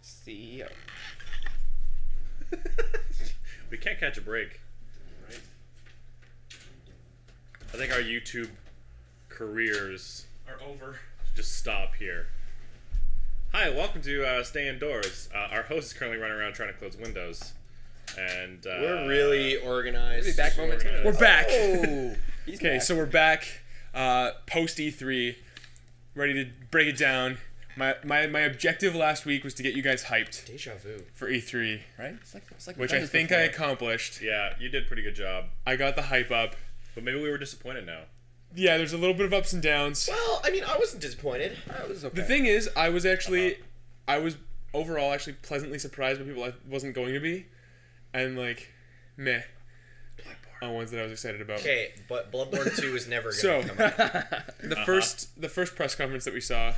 CEO. We can't catch a break. Right? I think our YouTube careers Are over. just stop here. Hi, welcome to Stay Indoors. Our host is currently running around trying to close windows. And We're really organized. We'll be back momentarily. We're back. Oh, he's Okay, back. so we're back. Post E3, ready to break it down. My objective last week was to get you guys hyped Deja vu. for E3, right? It's like which we've I done this think I before. accomplished. Yeah, you did a pretty good job. I got the hype up. But maybe we were disappointed now. Yeah, there's a little bit of ups and downs. Well, I mean, I wasn't disappointed. That was okay. The thing is, I was overall actually pleasantly surprised by people I wasn't going to be, and like, meh, on ones that I was excited about. Okay, but Bloodborne 2 is never So- going to come out. The first press conference that we saw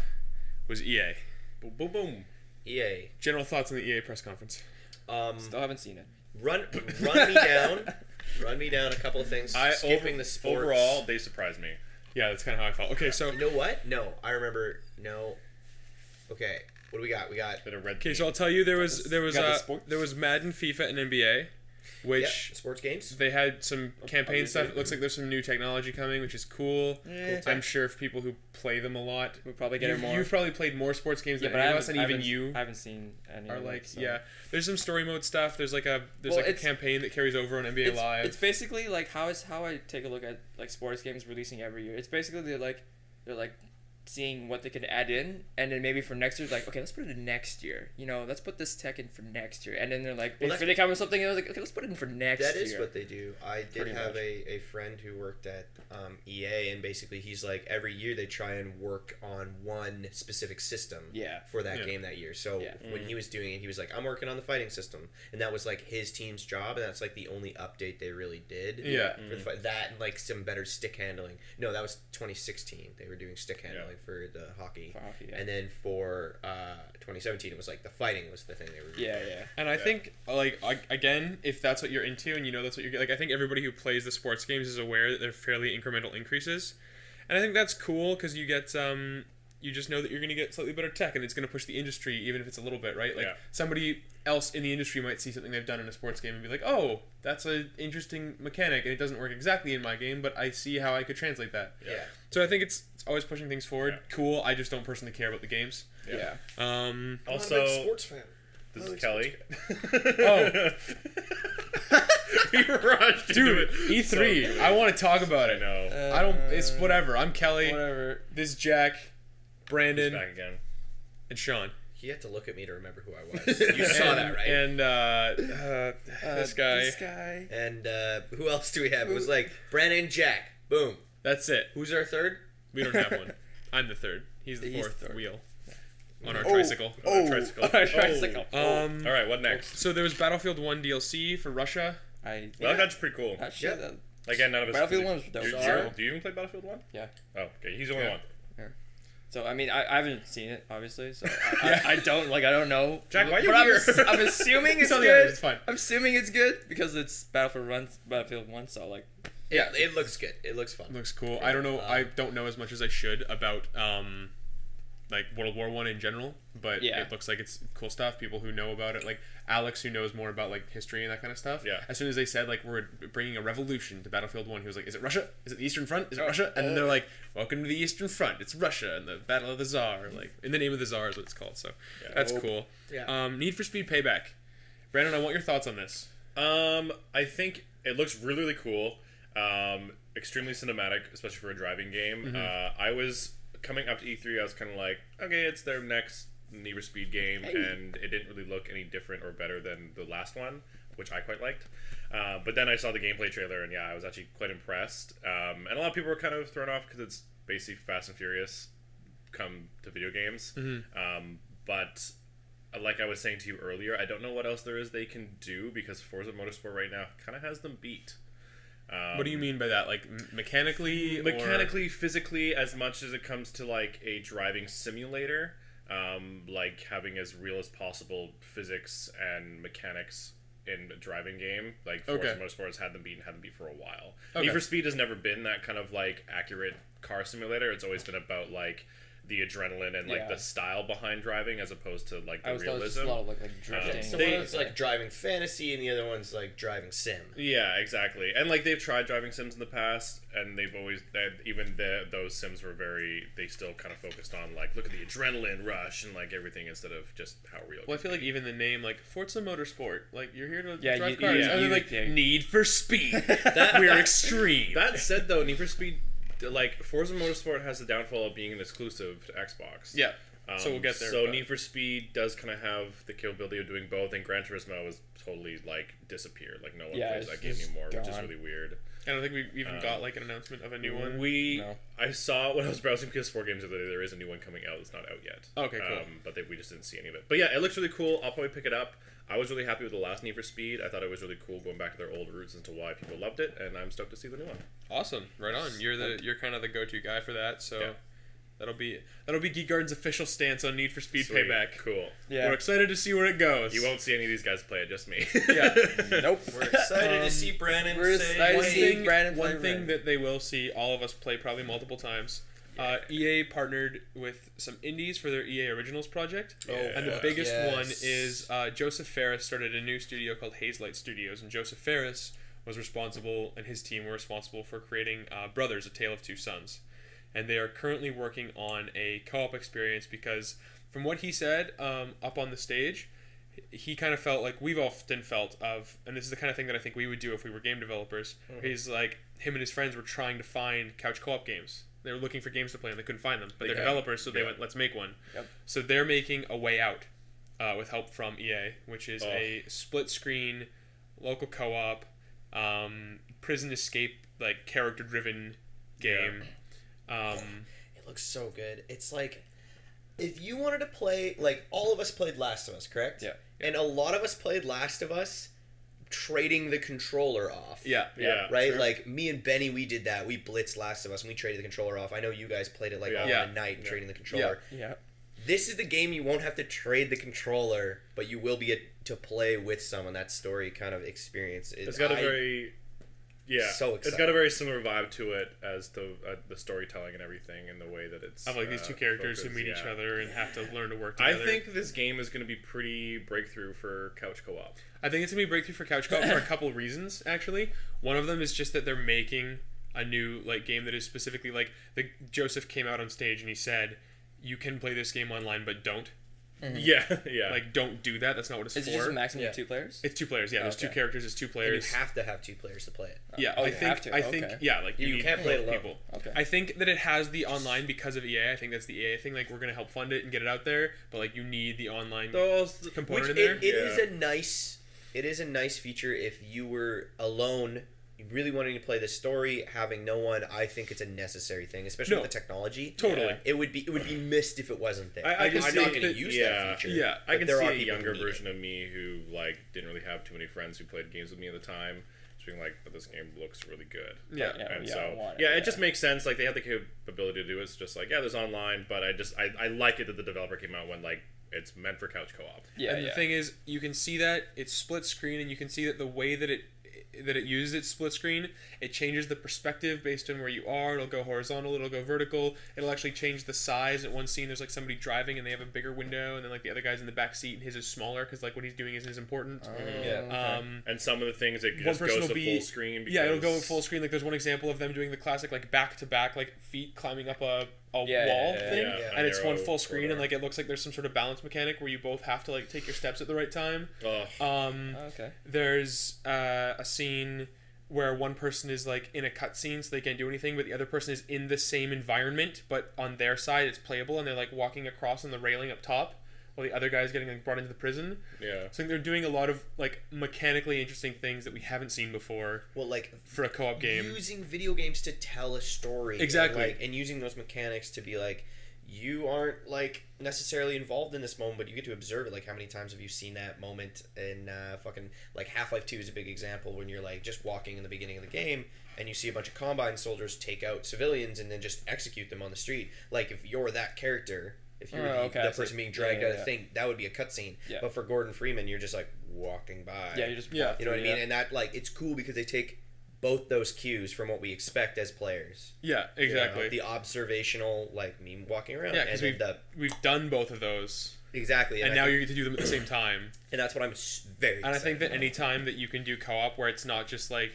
was EA. Boom, boom, boom. EA. General thoughts on the EA press conference. Still haven't seen it. Run me down. Run me down a couple of things. Skipping the sports. Overall, they surprised me. Yeah, that's kind of how I felt. Okay, so You know what? No, I remember. No. Okay, what do we got? We got Bit of red. okay, so I'll tell you there was got the sports? Madden, FIFA, and NBA, which sports games. they had some campaign obviously. stuff. It looks like there's some new technology coming, which is cool. Yeah. I'm sure for people who play them a lot, We'll probably get it more. You've probably played more sports games Yeah, than but any I of us, and haven't- even you I haven't seen any. are of like, it, so. yeah. There's some story mode stuff. There's like a Well, a it's- campaign that carries over on NBA Live. It's basically like how I take a look at like sports games releasing every year. It's basically they're like seeing what they could add in, and then maybe for next year, like, okay, let's put it in next year. You know, let's put this tech in for next year, and then they're like, Well, before they come with something, I was like, okay, let's put it in for next year. That is what they do. I did Pretty have much. a friend who worked at EA, and basically he's like, every year they try and work on one specific system Yeah. for that Yeah. game that year. So Yeah. when he was doing it, he was like, I'm working on the fighting system. And that was like his team's job, and that's like the only update they really did. Yeah. For the that and like some better stick handling. No, that was 2016. They were doing stick handling for the hockey. For hockey, yeah. And then for 2017, it was like the fighting was the thing they were doing. Yeah. And I think, like, again, if that's what you're into and you know that's what you're like, I think everybody who plays the sports games is aware that they're fairly incremental increases, and I think that's cool because you get you just know that you're going to get slightly better tech, and it's going to push the industry even if it's a little bit, right? Like Yeah. somebody else in the industry might see something they've done in a sports game and be like, oh, that's an interesting mechanic, and it doesn't work exactly in my game, but I see how I could translate that. Yeah. So I think it's always pushing things forward. Yeah. Cool. I just don't personally care about the games. Yeah. Also, sports fan. this I'm is not a Kelly. Oh. We rushed Dude, into it. E3. So- I want to talk about I it. know. I don't. It's whatever. I'm Kelly. Whatever. This is Jack, He's Brandon, back again. and Sean. He had to look at me to remember who I was. You saw that, right? And this guy. This guy. And who else do we have? It was like Brandon, Jack. Boom. That's it. Who's our third? We don't have one. I'm the third. He's the He's fourth third. wheel on our Oh. tricycle. On our tricycle. Tricycle. All right, what next? So there was Battlefield 1 DLC for Russia. Well, that's pretty cool. That shit, Yeah. that- Again, none of us. Battlefield 1 was dope. Do you even play Battlefield 1? Yeah. Oh, okay. He's the only Yeah. one. So I mean, I haven't seen it obviously, so I don't I don't know. Jack, why are you but here? I'm assuming it's It's on the others, good. it's fine. I'm assuming it's good because it's Battlefield 1, so like. Yeah, it looks good. It looks fun. Looks cool. I don't know. I don't know as much as I should about like World War One in general, but Yeah. it looks like it's cool stuff. People who know about it, like Alex, who knows more about like history and that kind of stuff. Yeah. As soon as they said like we're bringing a revolution to Battlefield 1, he was like, "Is it Russia? Is it the Eastern Front? Is it Russia?" And then they're like, "Welcome to the Eastern Front. It's Russia and the Battle of the Tsar." Like in the name of the Tsar is what it's called. So that's cool. Yeah. Need for Speed Payback. Brandon, I want your thoughts on this. I think it looks really, really cool. Extremely cinematic, especially for a driving game. I was coming up to E3. I was kind of like, okay, it's their next Need for Speed game, and it didn't really look any different or better than the last one, which I quite liked. But then I saw the gameplay trailer, and yeah, I was actually quite impressed. And a lot of people were kind of thrown off because it's basically Fast and Furious come to video games. But like I was saying to you earlier, I don't know what else there is they can do because Forza Motorsport right now kind of has them beat. What do you mean by that? Like mechanically? Mechanically, physically, as much as it comes to like a driving simulator, like having as real as possible physics and mechanics in a driving game. Like Forza Motorsport has had them beat for a while. Need for Speed has never been that kind of like accurate car simulator. It's always been about like the adrenaline and like Yeah. the style behind driving as opposed to like the I was thought it was just a realism. lot of like drifting. So They- one is like driving fantasy, and the other one's like driving sim. Yeah, exactly. And like they've tried driving sims in the past, and they've always those sims were they still kind of focused on like look at the adrenaline rush and like everything instead of just how real. Well, I feel like even the name, like Forza Motorsport, like you're here to Yeah, drive you- cars, yeah, and then you- like yeah. Need for Speed, we're extreme. That said, though, Need for Speed, like Forza Motorsport has the downfall of being an exclusive to Xbox. Yeah, so we'll get there. So but- Need for Speed does kind of have the capability of doing both, and Gran Turismo has totally like disappeared. Like no one Yeah, plays it's that game just anymore, which is gone. really weird. I don't think we've even got like an announcement of a new one. No. I saw when I was browsing PS4 games the other day, there is a new one coming out that's not out yet. Okay, cool. But we just didn't see any of it. But yeah, it looks really cool. I'll probably pick it up. I was really happy with the last Need for Speed. I thought it was really cool going back to their old roots as to why people loved it, and I'm stoked to see the new one. Awesome, right on. You're kind of the go-to guy for that, so Yeah. that'll be Geek Garden's official stance on Need for Speed Sweet. Payback. Cool. Yeah. We're excited to see where it goes. You won't see any of these guys play it, just me. Yeah. Nope. We're excited to see Brandon we're say, excited to One see thing, Brandon play one thing Red. that they will see all of us play probably multiple times. EA partnered with some indies for their EA Originals project. Oh, And the fuck. biggest Yes. one is Joseph Ferris started a new studio called Hazelight Studios, and Joseph Ferris was responsible, and his team were responsible for creating Brothers: A Tale of Two Sons. And they are currently working on a co-op experience because, from what he said up on the stage, he kind of felt like we've often felt of, and this is the kind of thing that I think we would do if we were game developers. He's like, him and his friends were trying to find couch co-op games. They were looking for games to play and they couldn't find them, but they're Yeah. developers, so they Yeah. went, let's make one. Yep. So they're making A Way Out with help from EA, which is Oh. a split screen, local co-op, prison escape, like character driven game. It looks so good. It's like if you wanted to play, like all of us played Last of Us, correct? Yeah. And a lot of us played Last of Us trading the controller off. Yeah. Yeah. Right? True. Like me and Benny, we did that. We blitzed Last of Us and we traded the controller off. I know you guys played it like Yeah. all Yeah. in a night and Yeah. trading the controller. Yeah. This is the game you won't have to trade the controller, but you will be to play with someone. That story kind of experience. It's got a very So it's excited. got a very similar vibe to it as the storytelling and everything, and the way that it's Of like these two characters who meet each yeah. other and have to learn to work I together. think this game is going to be pretty breakthrough for couch co-op. I think it's gonna be a breakthrough for couch co-op for a couple reasons. Actually, one of them is just that they're making a new like game that is specifically like Joseph came out on stage and he said, "You can play this game online, but don't Yeah, yeah. like don't do that. That's not what it's Is for." it just a maximum Yeah. of 2 players? It's 2 players. Yeah, there's Okay. 2 characters. It's 2 And players. you have to have 2 players to play it. Yeah, Oh, I you think have to? I think Okay. yeah, like you You need can't play it both alone. people. Okay. I think that it has the online because of EA. I think that's the EA thing. Like we're gonna help fund it and get it out there, but like you need the online component in there. It is a nice feature if you were alone, really wanting to play the story, having no one. I think it's a necessary thing, especially No. with the technology. Totally. Yeah. It would be missed if it wasn't there. I can I'm see not going to that- use yeah. that feature. Yeah. I but can there see are a people who younger need version it. of me who like didn't really have too many friends who played games with me at the time, just being like, "But this game looks really good." Yeah. And Yeah, so why not? it just makes sense. Like they have the capability to do it. It's just like there's online, but I like it that the developer came out when like it's meant for couch co-op. Yeah, And the thing is, you can see that it's split screen, and you can see that the way that it uses its split screen, it changes the perspective based on where you are. It'll go horizontal, it'll go vertical. It'll actually change the size. At one scene, there's like somebody driving, and they have a bigger window, and then like the other guy's in the back seat, and his is smaller because like what he's doing isn't as important. Yeah. And some of the things it One just person goes will to be full screen. Because, Yeah, it'll go full screen. Like there's one example of them doing the classic like back to back like feet climbing up a wall thing, yeah. and it's one Narrow full screen, and corridor. like it looks like there's some sort of balance mechanic where you both have to like take your steps at the right time. Ugh. Okay. There's a scene where one person is like in a cutscene, so they can't do anything, but the other person is in the same environment, but on their side it's playable, and they're like walking across on the railing up top, while the other guy is getting like brought into the prison. Yeah. So I think they're doing a lot of like mechanically interesting things that we haven't seen before Well, like for a co-op game. using video games to tell a story. Exactly. And using those mechanics to be like, you aren't like necessarily involved in this moment, but you get to observe it. Like, how many times have you seen that moment in fucking like Half-Life 2 is a big example when you're like just walking in the beginning of the game and you see a bunch of Combine soldiers take out civilians and then just execute them on the street. Like, if you're that character, if you're okay, I the see. person being dragged Yeah, out of yeah. the thing, that would be a cutscene. Yeah. But for Gordon Freeman, you're just like walking by. Yeah, you just Yeah. walk You know what I through, mean? And that, like, it's cool because they take both those cues from what we expect as players. Yeah, You know, exactly. the observational, like me walking around. Yeah, because and we've done both of those, exactly. and I now think- you get to do them at the same time. And that's what I'm very And I think that excited any time that you can do co-op where it's not just like,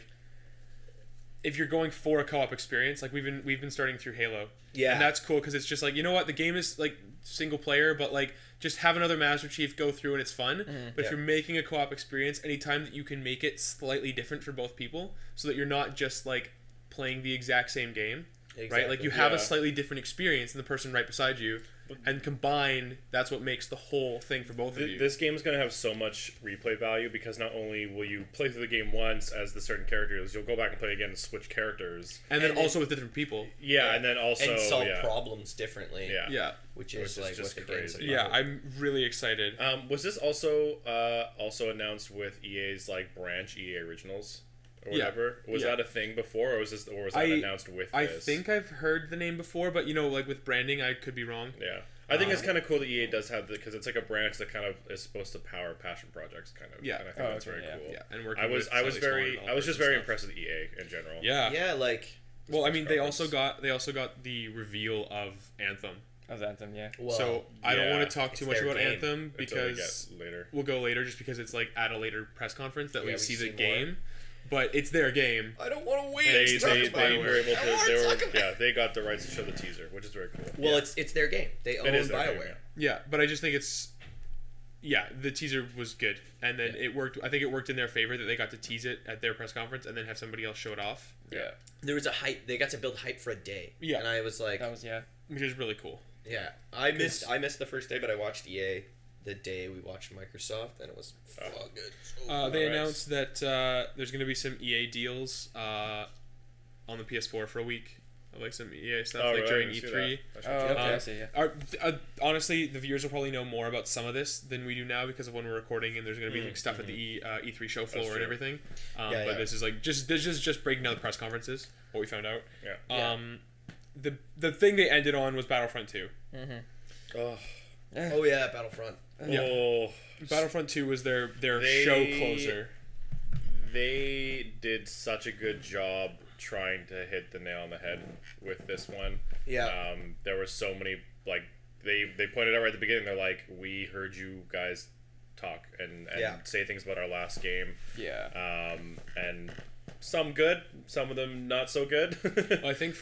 if you're going for a co-op experience, like we've been starting through Halo, Yeah. and that's cool because it's just like, you know what, the game is like single player, but like just have another Master Chief go through and it's fun. But if Yeah. you're making a co-op experience, anytime that you can make it slightly different for both people, so that you're not just like playing the exact same game, right? Like you have a Yeah. slightly different experience than the person right beside you, and combined, that's what makes the whole thing for both of you. This game is going to have so much replay value because not only will you play through the game once as the certain characters, you'll go back and play again and switch characters. and then and also with different people. Yeah, and then also and solve yeah. problems differently. Yeah. Yeah. Which Which is is like just what the game's crazy. about. Yeah, I'm really excited. Was this also announced with EA's like branch EA Originals or Yeah. whatever? Was Yeah. that a thing before, or was that I- announced with I this? think I've heard the name before, but you know, like with branding, I could be wrong. Yeah, I think it's kind of cool that EA does have because it's like a branch that kind of is supposed to power passion projects, kind of. Yeah. and I think Oh, that's okay, very yeah. cool. Yeah, and working I was with I was slightly very smaller I was just developers very and impressed with EA in general. Yeah. Yeah, like Well, I mean, they also conference. got the reveal of Anthem. Of Anthem, yeah. well, So I don't yeah, want to talk too it's much their about game Anthem Until we because get later. we'll go later, just because it's like at a later press conference that Yeah, we we see see the more. game. But it's their game. I don't want to wait. They to talk they, about they it. were able I to don't wanna they were talk about yeah they got the rights to show the teaser, which is very cool. Well, Yeah. it's their game. They own It is their BioWare. game, Yeah, but I just think the teaser was good, and then it worked. I think it worked in their favor that they got to tease it at their press conference and then have somebody else show it off, Yeah. There was a hype. They got to build hype for a day. Yeah. And I was like, That was, yeah. which is really cool. yeah, I missed the first day, but I watched EA the day we watched Microsoft, and it was fucking good. So They Alright. announced that there's going to be some EA deals on the PS4 for a week, like some EA stuff, Oh, like really? during I didn't see E3. that. Oh, okay, Uh, I see, yeah. Honestly, the viewers will probably know more about some of this than we do now because of when we're recording, and there's going to be like stuff at the E3 show floor and true. everything. Yeah, but yeah. this is like just breaking down the press conferences, what we found out. Yeah. The thing they ended on was Battlefront 2. Oh, Oh yeah, Battlefront. Yeah. oh, Battlefront 2 was their They- show closer. they did such a good job trying to hit the nail on the head with this one. Yeah. There were so many like they pointed out right at the beginning. They're like, we heard you guys talk and Yeah. say things about our last game. Yeah. And some good, some of them not so good. Well, I think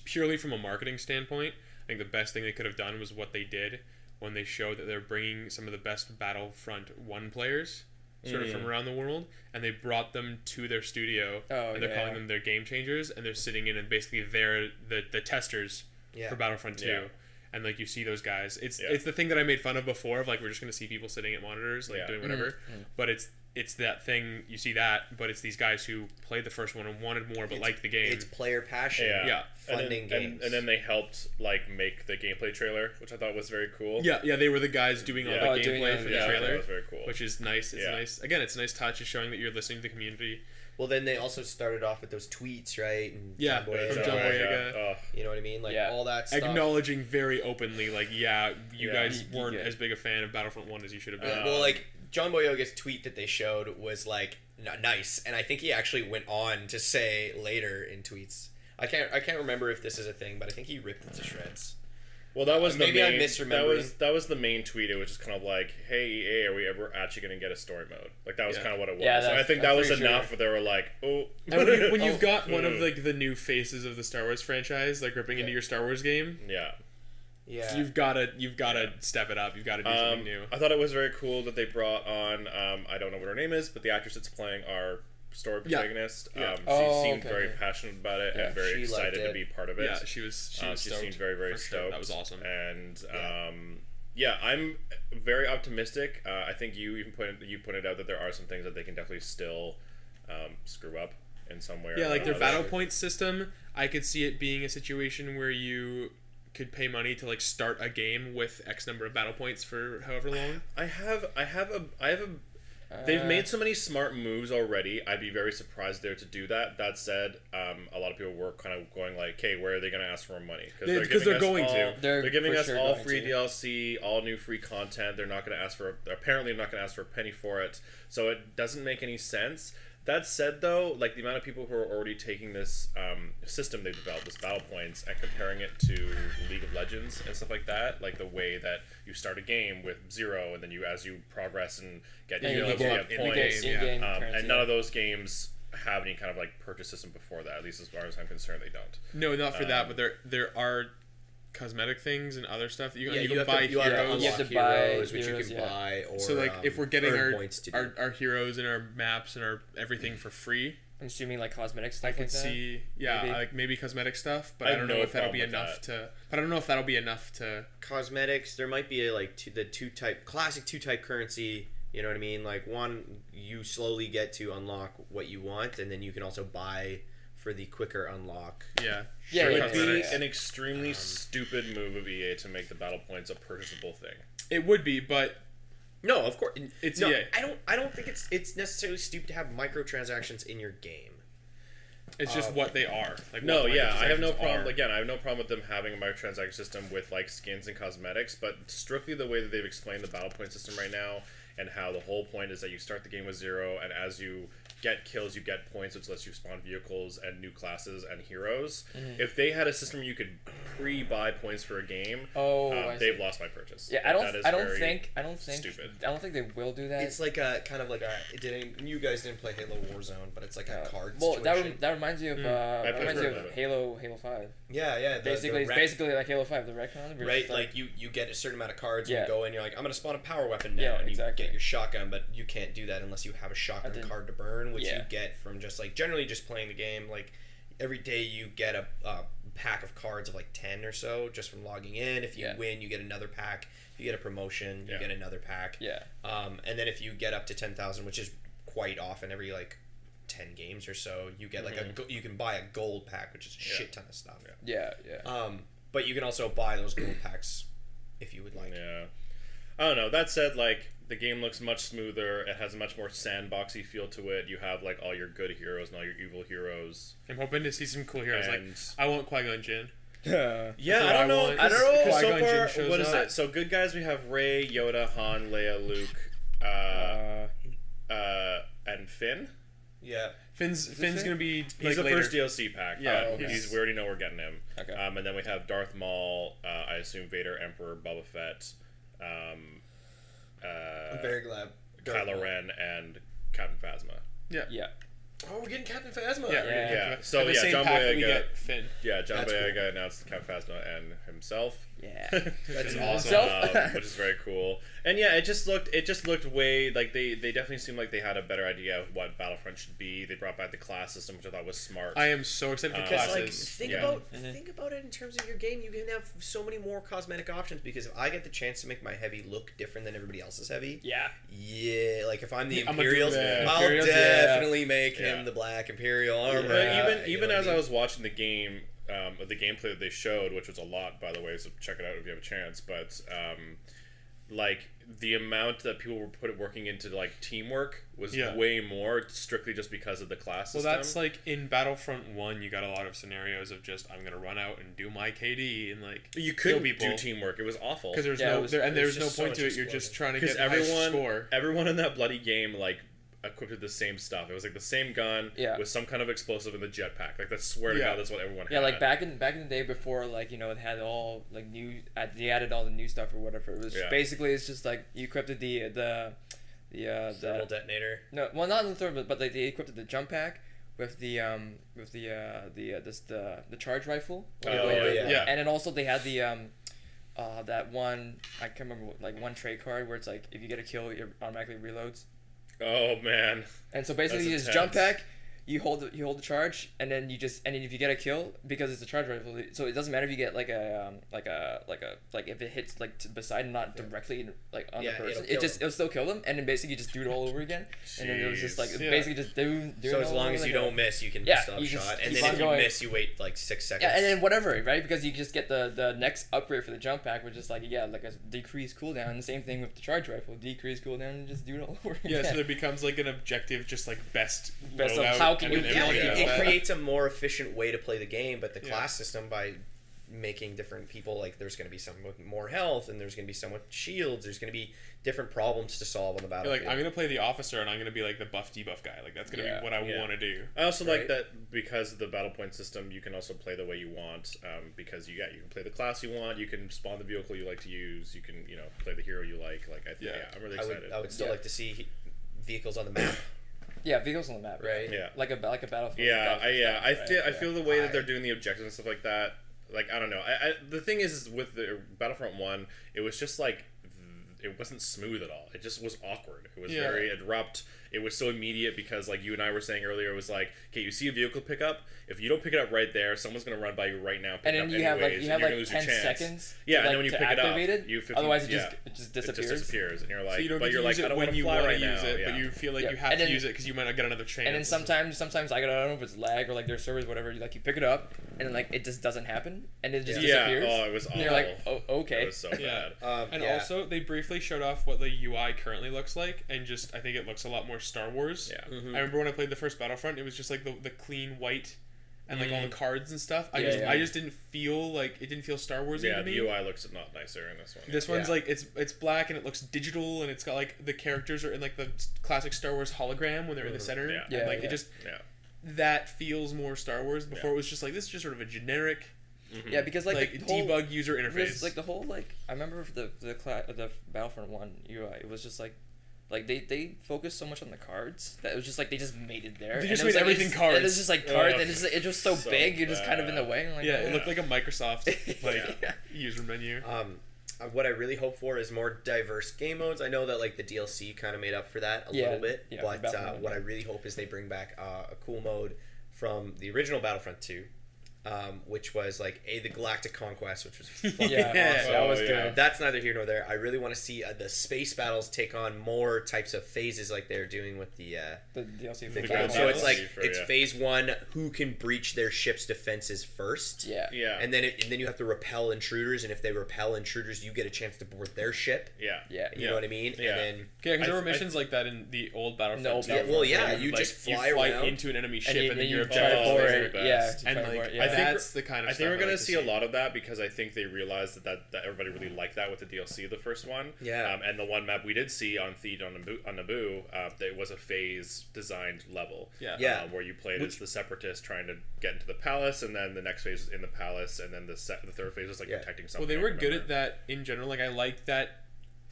purely from a marketing standpoint, I think the best thing they could have done was what they did when they showed that they're bringing some of the best Battlefront 1 players sort of from around the world, and they brought them to their studio, Oh, and they're yeah. calling them their game changers, and they're sitting in, and basically they're the testers Yeah. for Battlefront 2. Yeah. And like you see those guys, it's Yeah. it's the thing that I made fun of before of like we're just gonna see people sitting at monitors like Yeah. doing whatever, but it's that thing you see that, but it's these guys who played the first one and wanted more but liked the game. It's player passion. Yeah. Funding and then, games. and then they helped like make the gameplay trailer, which I thought was very cool. Yeah, they were the guys doing all Yeah. the Oh, doing gameplay all for the- the Yeah, trailer, that was very cool. which is nice. It's Yeah. nice. Again, it's a nice touch. It's showing that you're listening to the community. Well, then they also started off with those tweets, right? And Yeah, John Boyega, from John Boyega. Oh, You know what I mean? Like Yeah. all that stuff. Acknowledging very openly, like, you Yeah. guys You weren't get- as big a fan of Battlefront 1 as you should have been. Well, like John Boyega's tweet that they showed was like nice, and I think he actually went on to say later in tweets. I can't remember if this is a thing, but I think he ripped it to shreds. well, that was Maybe the I'm main. misremembering. That was the main tweet. It was just kind of like, "Hey EA, are we ever actually going to get a story mode?" Like that was Yeah. kind of what it was. Yeah, And I that's- think that I'm was pretty enough. sure. Where they were like, "Oh." And when you've got one of Mm. like the new faces of the Star Wars franchise like ripping into your Star Wars game, Yeah. Yeah. you've gotta step it up. You've got to do something new. I thought it was very cool that they brought on. I don't know what her name is, but the actress that's playing our story Yeah. protagonist. Yeah. She Oh, seemed okay, very okay. passionate about it Yeah. and very She liked excited to it. be part of it. Yeah, she was She stoked. seemed very, very for stoked. sure. That was awesome. And Yeah. yeah, I'm very optimistic. I think you even pointed out that there are some things that they can definitely still screw up in some way. Yeah, or like their another. battle point system, I could see it being a situation where you could pay money to like start a game with X number of battle points for however long. I have a. They've made so many smart moves already. I'd be very surprised there to do that. That said, a lot of people were kind of going like, "Hey, where are they going to ask for more money?" Because they're going to. They're giving for us sure all going free to. DLC, all new free content. They're not going to ask for. Apparently, not going to ask for a penny for it. So it doesn't make any sense. That said, though, like the amount of people who are already taking this system they developed, this battle points, and comparing it to League of Legends and stuff like that, like the way that you start a game with 0, and then as you progress and get you heals, you get get in-game, points, in-game currency, and none of those games have any kind of like purchase system before that. At least as far as I'm concerned, they don't. No, not for that, but there are cosmetic things and other stuff. You you can have buy to, you have to heroes. unlock You have to buy heroes, which heroes, you can yeah. buy, or So like if we're getting earn points to do. our heroes and our maps and our everything for free, I'm assuming like cosmetic I stuff can like that. see maybe. like maybe cosmetic stuff, but I I have don't no know if that'll be problem with enough to. But I don't know if that'll be enough to. Cosmetics, there might be the classic two type currency. You know what I mean? Like one, you slowly get to unlock what you want, and then you can also buy for the quicker unlock. Yeah. Yeah, It yeah, would be cosmetics. an extremely stupid move of EA to make the battle points a purchasable thing. It would be, but No, of course. It's no. EA. I don't think it's necessarily stupid to have microtransactions in your game. it's just what they are. Like No, what yeah, I have no microtransactions problem. are. Again, I have no problem with them having a microtransaction system with like skins and cosmetics, but strictly the way that they've explained the battle point system right now, and how the whole point is that you start the game with 0, and as you get kills, you get points, which lets you spawn vehicles and new classes and heroes. If they had a system where you could pre-buy points for a game, I they've see. lost my purchase. Yeah, Like, that is I don't very think stupid. I don't think they will do that. It's like a kind of like a. You guys didn't play Halo Warzone, but it's like a card well, situation. that reminds me of I played for a of little bit. Halo 5. Yeah. Basically, it's basically like Halo 5, the retcon. where Right, it's like you get a certain amount of cards, Yeah. you go in, you're like, I'm gonna spawn a power weapon now, Yeah, and you exactly. get your shotgun, but you can't do that unless you have a shotgun didn't- card to burn, which you Yeah. get from just like generally just playing the game. Like every day you get a pack of cards of like 10 or so just from logging in. If you Yeah. win, you get another pack. If you get a promotion, you Yeah. get another pack. Yeah. And then if you get up to 10,000, which is quite often every like 10 games or so, you get like you can buy a gold pack, which is a shit ton of stuff. Yeah. But you can also buy those gold packs if you would like. Yeah. I don't know. That said, like, the game looks much smoother. It has a much more sandboxy feel to it. You have, like, all your good heroes and all your evil heroes. I'm hoping to see some cool heroes. And- Like I want Qui-Gon Jinn. Yeah, what I I don't know. want. I don't know. Qui-Gon So Jinn far, shows what is up. it? So good guys, we have Rey, Yoda, Han, Leia, Luke, and Finn. Yeah. Finn's Finn? gonna be He's like the later. first DLC pack. Yeah, but okay. we already know we're getting him. Okay. And then we have Darth Maul. I assume Vader, Emperor, Boba Fett, I'm very glad. Kylo Ren, and Captain Phasma. Yeah. Oh, we're getting Captain Phasma. Yeah, Yeah. Yeah. So In the yeah, same John pack that we Boyega. get Finn. Yeah, John That's Boyega cool. announced Captain Phasma and himself. Yeah. That's Finn awesome. himself. Which is very cool. And yeah, it just looked way like they definitely seemed like they had a better idea of what Battlefront should be. They brought back the class system, which I thought was smart. I am so excited for Because like classes. think Yeah. about it in terms of your game, you can have so many more cosmetic options. Because if I get the chance to make my heavy look different than everybody else's heavy, Yeah. like if I'm the I'm gonna do Imperials, the I'll Imperials, yeah. definitely make Yeah. him the black Imperial armor. But You even know as what I was watching the game, the gameplay that they showed, which was a lot, by the way, so check it out if you have a chance. But like the amount that people were working into like teamwork was Yeah. way more, strictly just because of the class Well, system. that's like in Battlefront 1, you got a lot of scenarios of just I'm gonna run out and do my KD and like you kill couldn't people do teamwork. It was awful. because there's Yeah, no it was- there, and it was there's no just so point to much it. You're just explosion. trying to Because get the highest score. everyone in that bloody game like equipped with the same stuff. It was like the same gun Yeah. with some kind of explosive in the jetpack. Like, I swear to Yeah. God, that's what everyone had. Yeah, like back in the day before, like, you know, it had all like new. They added all the new stuff or whatever. It was Yeah. basically it's just like you equipped the Thermal detonator. no, well, not the thermal, but like they equipped the jump pack with the charge rifle. Oh, yeah. And then also they had the that one, I can't remember like one trade card where it's like if you get a kill it automatically reloads. Oh man. And so basically you That's just jump intense. pack, you hold the charge, and then if you get a kill, because it's a charge rifle, so it doesn't matter if you get like if it hits like beside and not directly like on Yeah, the person, it'll kill it'll still kill them, and then basically you just do it all over again, and then it was just like Jeez. Yeah. basically just do So it as all long over as you again. don't miss, you can Yeah, stop you just shot. And keep then on if you going. miss, you wait like 6 seconds. Yeah, and then whatever, right? Because you just get the next upgrade for the jump pack, which is like like a decreased cooldown. And the same thing with the charge rifle, decreased cooldown, and just do it all over again. Yeah, so there becomes like an objective, just like best Best of loadout how can and you then kill everything it. else It that- creates a more efficient way to play the game, but the Yeah. class system by making different people, like there's going to be someone with more health, and there's going to be someone with shields. There's going to be different problems to solve on the You're battlefield. like, I'm gonna play the officer, and I'm gonna be like the buff debuff guy. Like that's gonna Yeah. be what I Yeah. want to do. I also like Right. that because of the battle point system, you can also play the way you want. Because you can play the class you want. You can spawn the vehicle you like to use. You can play the hero you like. Like I think, Yeah. I'm really I excited. would still Yeah. like to see vehicles on the map, Yeah, vehicles on the map. right? Yeah. Like a battlefield. Yeah, I right? feel I Yeah. feel the way that I- they're doing the objectives and stuff like that. Like I don't know. The thing is with the Battlefront 1, it was just like it wasn't smooth at all. It just was awkward. It was Yeah. very abrupt. It was so immediate because like you and I were saying earlier, it was like, okay, you see a vehicle pick up. If you don't pick it up right there, someone's gonna run by you right now. Pick And it then up you have anyways, like and you're gonna lose 10 your chance. seconds. Yeah, to, and then when you to pick it up, activate it, you 15, otherwise it yeah. just It just disappears. disappears, and you're like, So you don't but get you're to like, use I it don't when want to you fly want right to use now. it, Yeah. but you feel like Yeah. you have And to then- use it because you might not get another chance. And then sometimes I gotta, I don't know if it's lag or like their servers, whatever. Like you pick it up and then like it just doesn't happen and it just Yeah. disappears. Oh, it was and awful. you're like, oh, okay. It was so Yeah. bad. And yeah. also, they briefly showed off what the UI currently looks like, and just I think it looks a lot more Star Wars. Yeah. Mhm. I remember when I played the first Battlefront, it was just like the clean white, and like all the cards and stuff. Yeah. I just didn't feel like it didn't feel Star Wars Yeah, to the me. UI looks not nicer in this one. This one's Yeah. like it's black and it looks digital, and it's got like the characters are in like the classic Star Wars hologram when they're in the center. Yeah. And, Yeah, like yeah. it just Yeah. that feels more Star Wars. Before Yeah. it was just like this is just sort of a generic Yeah, because like, like the whole, debug user because, interface. like the whole like I remember for the Battlefront 1 UI, it was just like they focused so much on the cards that it was just like they just made it there. They And just it was made like, everything it's- cards. And it's just like cards, Ugh. and it's just so, So big, you're just kind of in the bad. way. And like, yeah, oh. it looked like a Microsoft like Yeah. user menu. What I really hope for is more diverse game modes. I know that like the DLC kind of made up for that a Yeah, little bit, yeah, but Battlefront, what I yeah. really hope is they bring back a cool mode from the original Battlefront 2, which was like the Galactic Conquest, which was fucking Yeah, awesome. that was Oh, good. yeah. That's neither here nor there. I really want to see the space battles take on more types of phases like they're doing with the The DLC for the The game. ground So it's battles? like For, it's yeah. phase 1, who can breach their ship's defenses first. Yeah. Yeah. And then you have to repel intruders, and if they repel intruders, you get a chance to board their ship. Yeah. Yeah. You know what I mean? Yeah. And then Yeah, because there I- were missions like that in the old Battlefront. The old too. Battlefront. yeah, And, you like, just fly around. into an enemy ship, And, and then you your try to objective Oh, board those are it. the Yeah. best. to and try to like board it, yeah. I think that's the kind of I stuff think we're gonna like to see a lot of that because I think they realized that everybody really liked that with the DLC, the first one. Yeah. And the one map we did see on Theed on Naboo, there was a phase designed level. Yeah. Yeah. Where you played as the separatist trying to get into the palace, and then the next phase was in the palace, and then the third phase was like Yeah. protecting Well, something. they I were don't good at remember. that in general. Like I liked that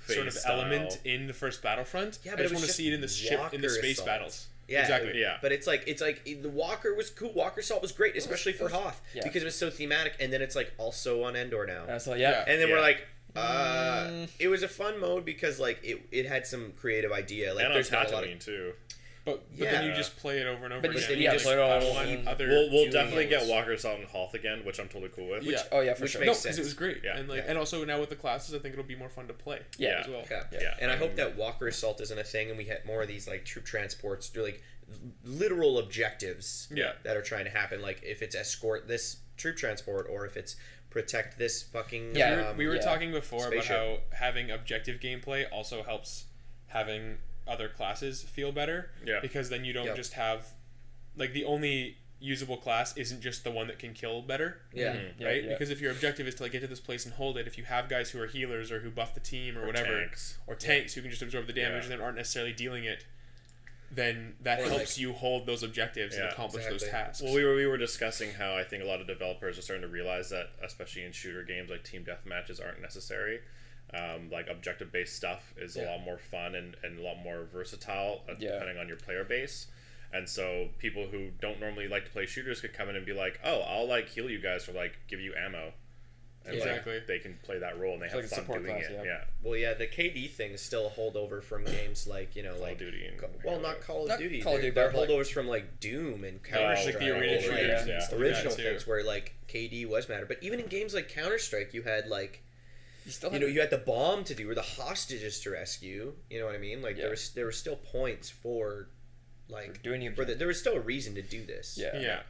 sort of Phase style. element in the first Battlefront. Yeah, I but just it was want to just see it in the ship in the Walker space assault. battles. Yeah, Exactly. Yeah. But it's like the Walker was cool. Walker Assault was great, especially for Hoth, yeah. because it was so thematic. And then it's like also on Endor now. So yeah. And then we're Yeah. like, it was a fun mode because like it had some creative idea. Like And on there's not a lot of Tatooine too. But then you Yeah. just play it over and over But again. then you You just like, play it battle over on and- other We'll doing definitely get modes. Walker Assault and Hoth again, which I'm totally cool with. Yeah. Oh yeah, for which sure. makes No, sense. because it was great, Yeah. and like, Yeah. and also now with the classes, I think it'll be more fun to play. Yeah. as well. Yeah. Yeah. And I hope that Walker Assault isn't a thing, and we get more of these like troop transports, do like literal objectives. Yeah. That are trying to happen. Like if it's escort this troop transport, or if it's protect this fucking. Yeah, We were yeah. talking before about Spaceship. how having objective gameplay also helps having other classes feel better. Yeah. Because then you don't Yep. just have, like, the only usable class isn't just the one that can kill better. Yeah. Mhm. Right? Yeah. Because if your objective is to like get to this place and hold it, if you have guys who are healers or who buff the team or whatever, tanks. or tanks who can just absorb the damage Yeah. and then aren't necessarily dealing it, then that Or, helps like- you hold those objectives and Yeah, accomplish those exactly. tasks. Well, we were discussing how I think a lot of developers are starting to realize that, especially in shooter games, like team deathmatches aren't necessary. Like objective based stuff is a Yeah. lot more fun and a lot more versatile Yeah. depending on your player base. And so people who don't normally like to play shooters could come in and be like, "Oh, I'll like heal you guys or like give you ammo." And Exactly. like, they can play that role and they It's have like a fun support doing class, it. yeah. Yeah. Well, yeah, the KD thing is still a holdover from games like Call like of Duty. And well, not Call of Not Duty. Call of They're, Duty, they're but, like- holdovers from like Doom and Counter Oh, like Strike. the arena Right, shooters yeah. and Yeah. stuff like Original that too. things where like KD was matter, but even in games like Counter Strike, you had like You still you have know you had the bomb to do or the hostages to rescue. You know what I mean? Like Yeah. there were still points for like For doing your there was still a reason to do this. Yeah. Yeah.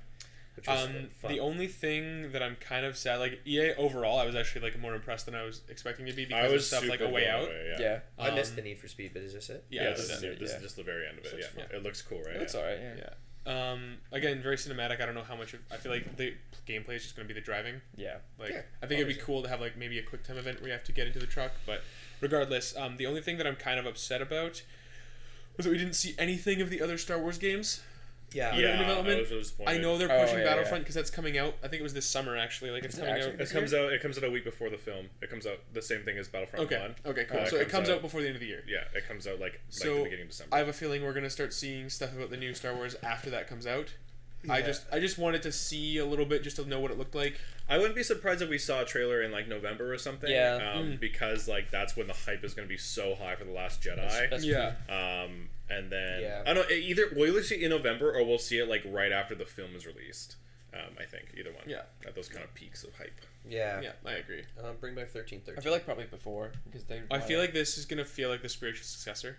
which was fun. The only thing that I'm kind of sad, like EA overall, I was actually like more impressed than I was expecting to be I because was of stuff like super A Way blown Out. away, Yeah. I missed um, the Need for Speed, but is this it? Yeah, Yeah, this this is is it, this yeah. is just the very end of it. Looks Yeah, fun. it looks cool, right? It looks alright. Yeah. Yeah. Again, very cinematic. I don't know how much of. I feel like the gameplay is just going to be the driving. Yeah. Like, Yeah, I think it'd be cool to have like maybe a quick time event where you have to get into the truck. But regardless, the only thing that I'm kind of upset about was that we didn't see anything of the other Star Wars games. Yeah. Yeah. in development. I was disappointed. I know they're Oh, pushing yeah, Battlefront because that's coming out. I think it was this summer actually. Like it's Is it coming actually out. this It comes out a week before the film. It comes out the same thing as Battlefront Okay. 1. Okay. Cool. So it comes out before the end of the year. Yeah, it comes out like So the beginning of December. I have a feeling we're gonna start seeing stuff about the new Star Wars after that comes out. I Yeah. just wanted to see a little bit just to know what it looked like. I wouldn't be surprised if we saw a trailer in like November or something. Yeah. Because like that's when the hype is going to be so high for the Last Jedi. That's Yeah. And then Yeah. I don't know, we'll either see it in November or we'll see it like right after the film is released. I think either one. Yeah. At those kind of peaks of hype. Yeah. Yeah, I agree. Bring back 1313. I feel like probably before because they. I feel like this is gonna feel like the spiritual successor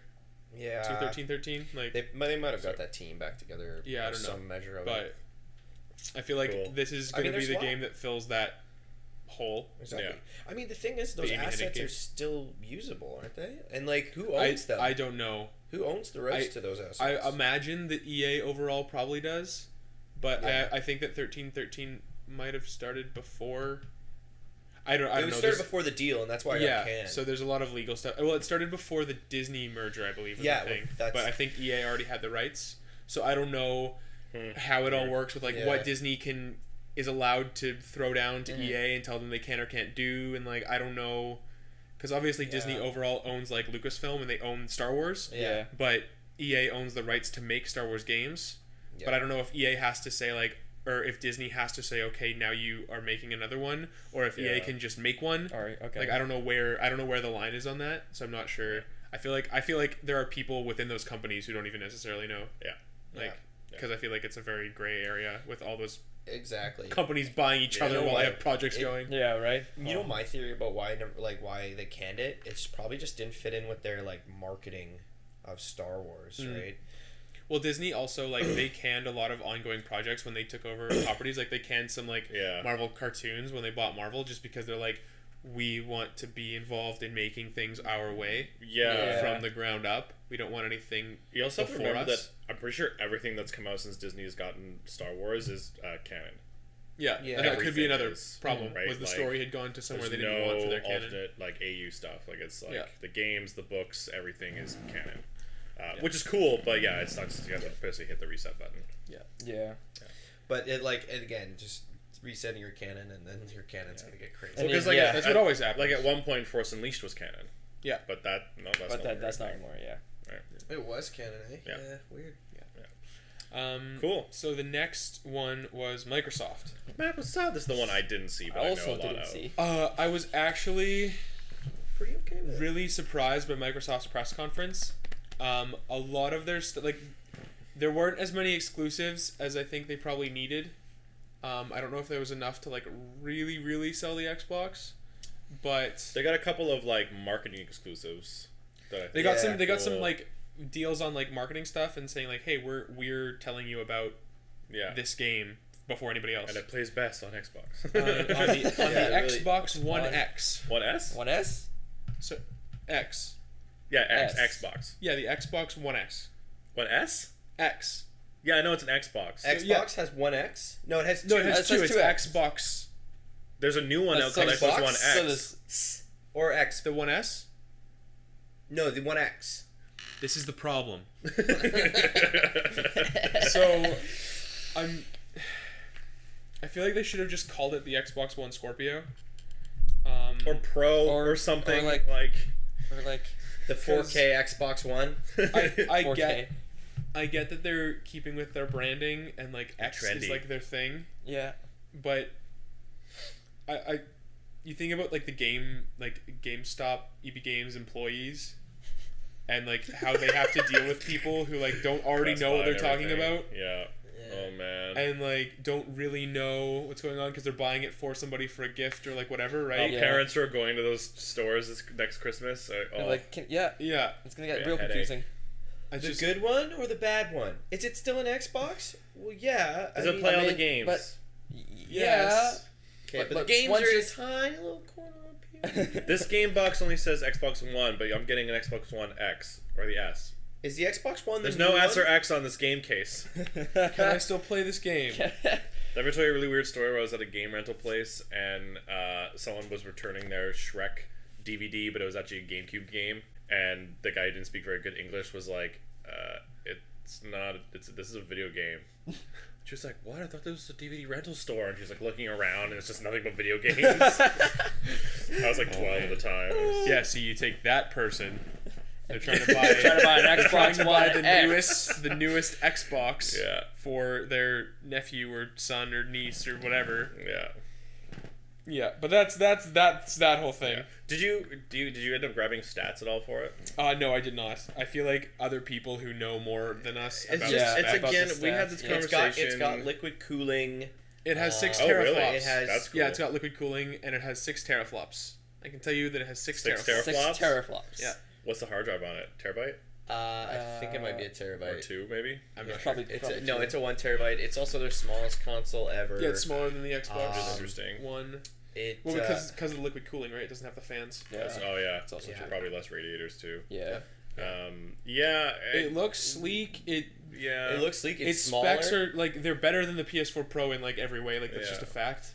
yeah. to 1313. Like, They might have got that team back together. Yeah, I or don't know. some measure of it. but I feel like Cool. this is I gonna mean, be there's the a lot. game that fills that hole. Exactly. Yeah. I mean, the thing is, those Amy Hennig assets game. are still usable, aren't they? And like, who owns them? I don't know. Who owns the rights to those assets? I imagine that EA overall probably does, but Yeah. I think that 1313 might have started before. I don't it know. was started There's- before the deal, and that's why I yeah, got canned. so there's a lot of legal stuff. Well, it started before the Disney merger, I believe, was Yeah, the thing. well, that's- But I think EA already had the rights, so I don't know how it all works with like Yeah. what Disney is allowed to throw down to Mhm. EA and tell them they can or can't do, and like I don't know, because obviously Disney Yeah. overall owns like Lucasfilm and they own Star Wars, Yeah. but EA owns the rights to make Star Wars games. Yeah. But I don't know if EA has to say like, or if Disney has to say, okay, now you are making another one, or if EA Yeah. can just make one. All right. Okay. Like I don't know where the line is on that, so I'm not sure. I feel like there are people within those companies who don't even necessarily know. Yeah. Like Yeah. because I feel like it's a very gray area with all those Exactly. companies buying each Yeah, other no while they way. have projects going. Yeah. Right. You know my theory about why they canned it? It's probably just didn't fit in with their like marketing of Star Wars, right? Well, Disney also like they canned a lot of ongoing projects when they took over properties. Like they canned some like Yeah. Marvel cartoons when they bought Marvel, just because they're like, we want to be involved in making things our way Yeah. from the ground up. We don't want anything You also have to before remember us. that I'm pretty sure everything that's come out since Disney has gotten Star Wars is canon. Yeah, Yeah. and that could be Everything another is, problem. right, Was the like, story had gone to somewhere There's they didn't want for their no canon. alternate like AU stuff. Like it's like Yeah. the games, the books, everything is canon, which is cool. But yeah, it sucks. You have to basically hit the reset button. Yeah. But it and again, just resetting your canon, and then your canon's gonna get crazy. And Because it- like yeah, That's what always happens. Like at one point, Force Unleashed was canon. Yeah. But that's But that's not anymore. Yeah. It was canon, eh? Yeah. Weird. Cool. So the next one was Microsoft. Microsoft is the one I didn't see, but I I, also know a lot didn't of. see. I was actually Pretty okay with it. really surprised by Microsoft's press conference. A lot of their there weren't as many exclusives as I think they probably needed. I don't know if there was enough to like really sell the Xbox, but They got a couple of like marketing exclusives. That I they think got are some. They got cool. some like deals on like marketing stuff and saying like, hey, we're telling you about yeah, this game before anybody else. and it plays best on Xbox. on the Yeah, really. Xbox One X. One S? One S. So X. Yeah, S. Xbox. Yeah, the Xbox One X. One S? X. Yeah, I know it's an Xbox. Xbox yeah. has one X. No, it has two. No, it has It two. says It's two X. Xbox. There's a new one out That's called Xbox? Xbox One X. So this. Or X. The One S. No, the one X. This is the problem. So, I feel like they should have just called it the Xbox One Scorpio. or Pro or, Or- something or like- Or like The 4K Xbox One. I 4K. get that they're keeping with their branding and like X is trendy. like their thing, Yeah. but you think about like the game, like GameStop, EB Games employees, and like how they have to deal with people who like don't already Best know what Buy they're and talking everything. about. Yeah. Yeah. Oh man. And like don't really know what's going on because they're buying it for somebody for a gift or like whatever, right? Yeah. Parents who are going to those stores this next Christmas. And like yeah, Yeah. it's gonna get Yeah, real headache. confusing. I The just good one or the bad one? Is it still an Xbox? Well, yeah. Does it play all the games? but- Yes. Okay, but but the games once are in you- a tiny little corner up here. This game box only says Xbox One, but I'm getting an Xbox One X or the S. Is the Xbox One? There's the no new answer one? X on this game case. Can I still play this game? Did I ever tell you a really weird story where I was at a game rental place and someone was returning their Shrek DVD, but it was actually a GameCube game, and the guy who didn't speak very good English was like, this is a video game. She was like, what? I thought this was a DVD rental store. And she's like looking around and it's just nothing but video games. I was like 12 at the time. Yeah, so you take that person. They're trying to buy, Trying to buy an they're trying Xbox to buy One the X. newest Xbox Yeah. for their nephew or son or niece or whatever. Yeah. Yeah, but that's that whole thing. Yeah. Did you end up grabbing stats at all for it? No, I did not. I feel like other people who know more than us It's about just the it's specs- about again the we had stats. this Yeah. conversation. It's got liquid cooling. It has 6 Oh, teraflops. really? It has- That's cool. Yeah, it's got liquid cooling and it has 6 teraflops. I can tell you that it has 6 6 teraflops. 6 Teraflops? teraflops. Yeah. What's the hard drive on it? Terabyte I think it might be a or terabyte. 2 maybe? I'm Yeah, not probably, sure. probably No, two. it's a 1 terabyte. It's also their smallest console ever. Yeah, it's smaller than the Xbox Which is Um, interesting. One. It, Well, because of the liquid cooling, right? It doesn't have the fans. Yeah. Oh yeah. It's also Yeah. true. Probably less radiators too. Yeah. Yeah. It looks sleek. yeah. it looks sleek. It's Its smaller. specs are like they're better than the PS4 Pro in like every way. Like that's just a Yeah. fact.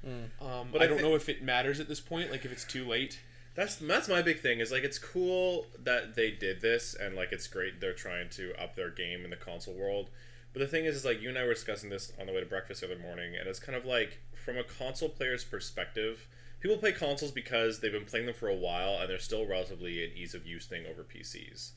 Mm. But I I don't thi- know if it matters at this point. Like if it's too late. That's my big thing is like it's cool that they did this and like it's great they're trying to up their game in the console world. But the thing is like you and I were discussing this on the way to breakfast the other morning, and it's kind of like from a console player's perspective, people play consoles because they've been playing them for a while and they're still relatively an ease of use thing over PCs.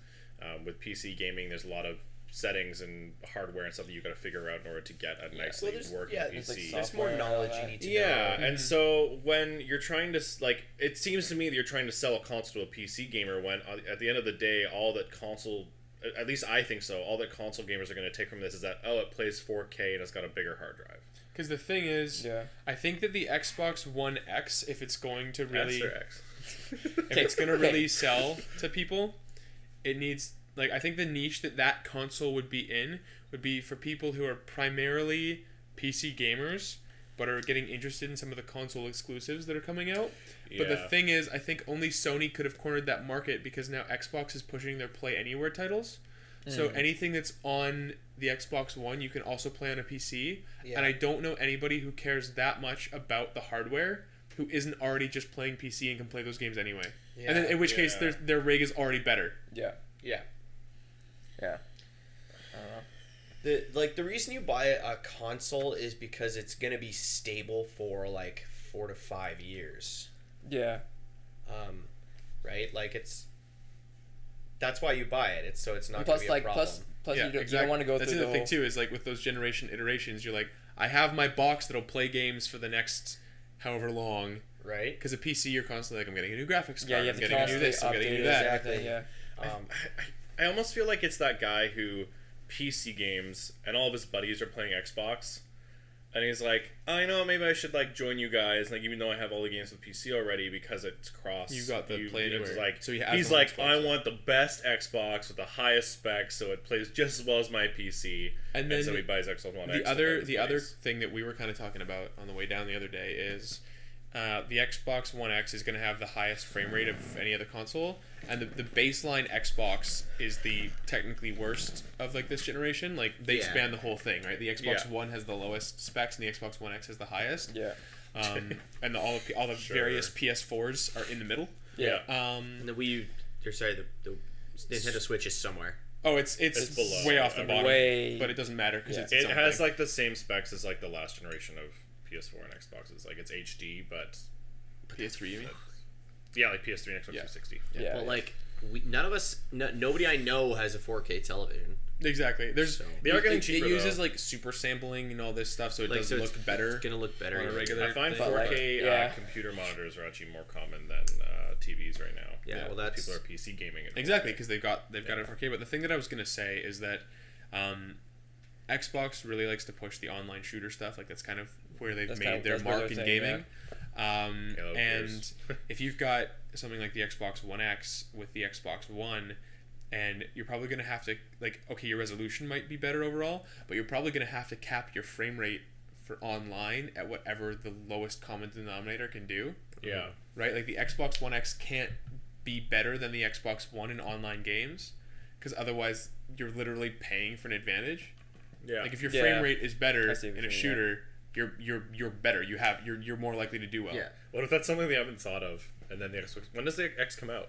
With PC gaming, there's a lot of settings and hardware and stuff that you got to figure out in order to get a nicely there's- working yeah, PC. there's, like, There's more software and all knowledge that. you need to Yeah, know. and so when you're trying to like, it seems to me that you're trying to sell a console to a PC gamer when at the end of the day, all that console, at least I think so, all that console gamers are going to take from this is that it plays 4K and it's got a bigger hard drive. Because the thing is, Yeah. I think that the Xbox One X, if it's going to really, That's their X. if it's going to really sell to people, it needs like I think the niche that console would be in would be for people who are primarily PC gamers but are getting interested in some of the console exclusives that are coming out. But the Yeah. thing is, I think only Sony could have cornered that market because now Xbox is pushing their Play Anywhere titles. So anything that's on the Xbox One, you can also play on a PC. Yeah. And I don't know anybody who cares that much about the hardware who isn't already just playing PC and can play those games anyway. Yeah. And then in which case Yeah. their rig is already better. Yeah. Yeah. Yeah. I don't know. The reason you buy a console is because it's gonna be stable for like 4 to 5 years. Yeah. Right? Like that's why you buy it. It's not And gonna plus, be a like, problem. plus you don't want to go That's through the the thing whole... too, is like with those generation iterations, you're like, I have my box that'll play games for the next however long. Right? Because a PC, you're constantly like, I'm getting a new graphics card, Yeah, you I'm have to getting a new constantly this, I'm getting a update new it. that. Exactly, yeah. I almost feel like it's that guy who PC games and all of his buddies are playing Xbox, and he's like, I know maybe I should like join you guys, like even though I have all the games with PC already because it's cross. You got the Play it's Anywhere. Like, So he has he's one like, Xbox. I want the best Xbox with the highest specs, so it plays just as well as my PC. And then so he buys Xbox One X. The other thing that we were kind of talking about on the way down the other day is the Xbox One X is going to have the highest frame rate of any other console, and the baseline Xbox is the technically worst of like this generation. Like they Yeah. span the whole thing, right? The Xbox Yeah. One has the lowest specs, and the Xbox One X has the highest. Yeah. And all the Sure. various PS4s are in the middle. Yeah. And the Wii U, the Nintendo Switch is somewhere. Oh, it's It's below. way off the bottom, Way- but it doesn't matter because Yeah. it's its It own has thing. like the same specs as like the last generation of PS4 and Xboxes. Like it's HD, but PS3. You mean? yeah, like PS3 and Xbox Yeah. 360. Yeah. But like none of us, nobody I know has a 4K television. Exactly. There's So- They are getting it cheaper, uses though. like super sampling and all this stuff, so it Like does so look better. It's gonna look better on a regular- I find But, 4K yeah. computer monitors are actually more common than TVs right now. Yeah, well, that's People are PC gaming. In Exactly, 4K. because they've got it 4K. But the thing that I was gonna say is that Xbox really likes to push the online shooter stuff. Like that's kind of where they've That's made kind of- their that's where mark they're in saying, gaming. Halo And Gears. if you've got something like the Xbox One X with the Xbox One, and you're probably gonna have to like, okay, your resolution might be better overall, but you're probably gonna have to cap your frame rate for online at whatever the lowest common denominator can do. Yeah. Right? Like the Xbox One X can't be better than the Xbox One in online games because otherwise you're literally paying for an advantage. Yeah. Like if your Yeah. frame rate is better I see what in a you mean, shooter, you're better. You're more likely to do well. Yeah. What if that's something they haven't thought of? And then the X. When does the X come out?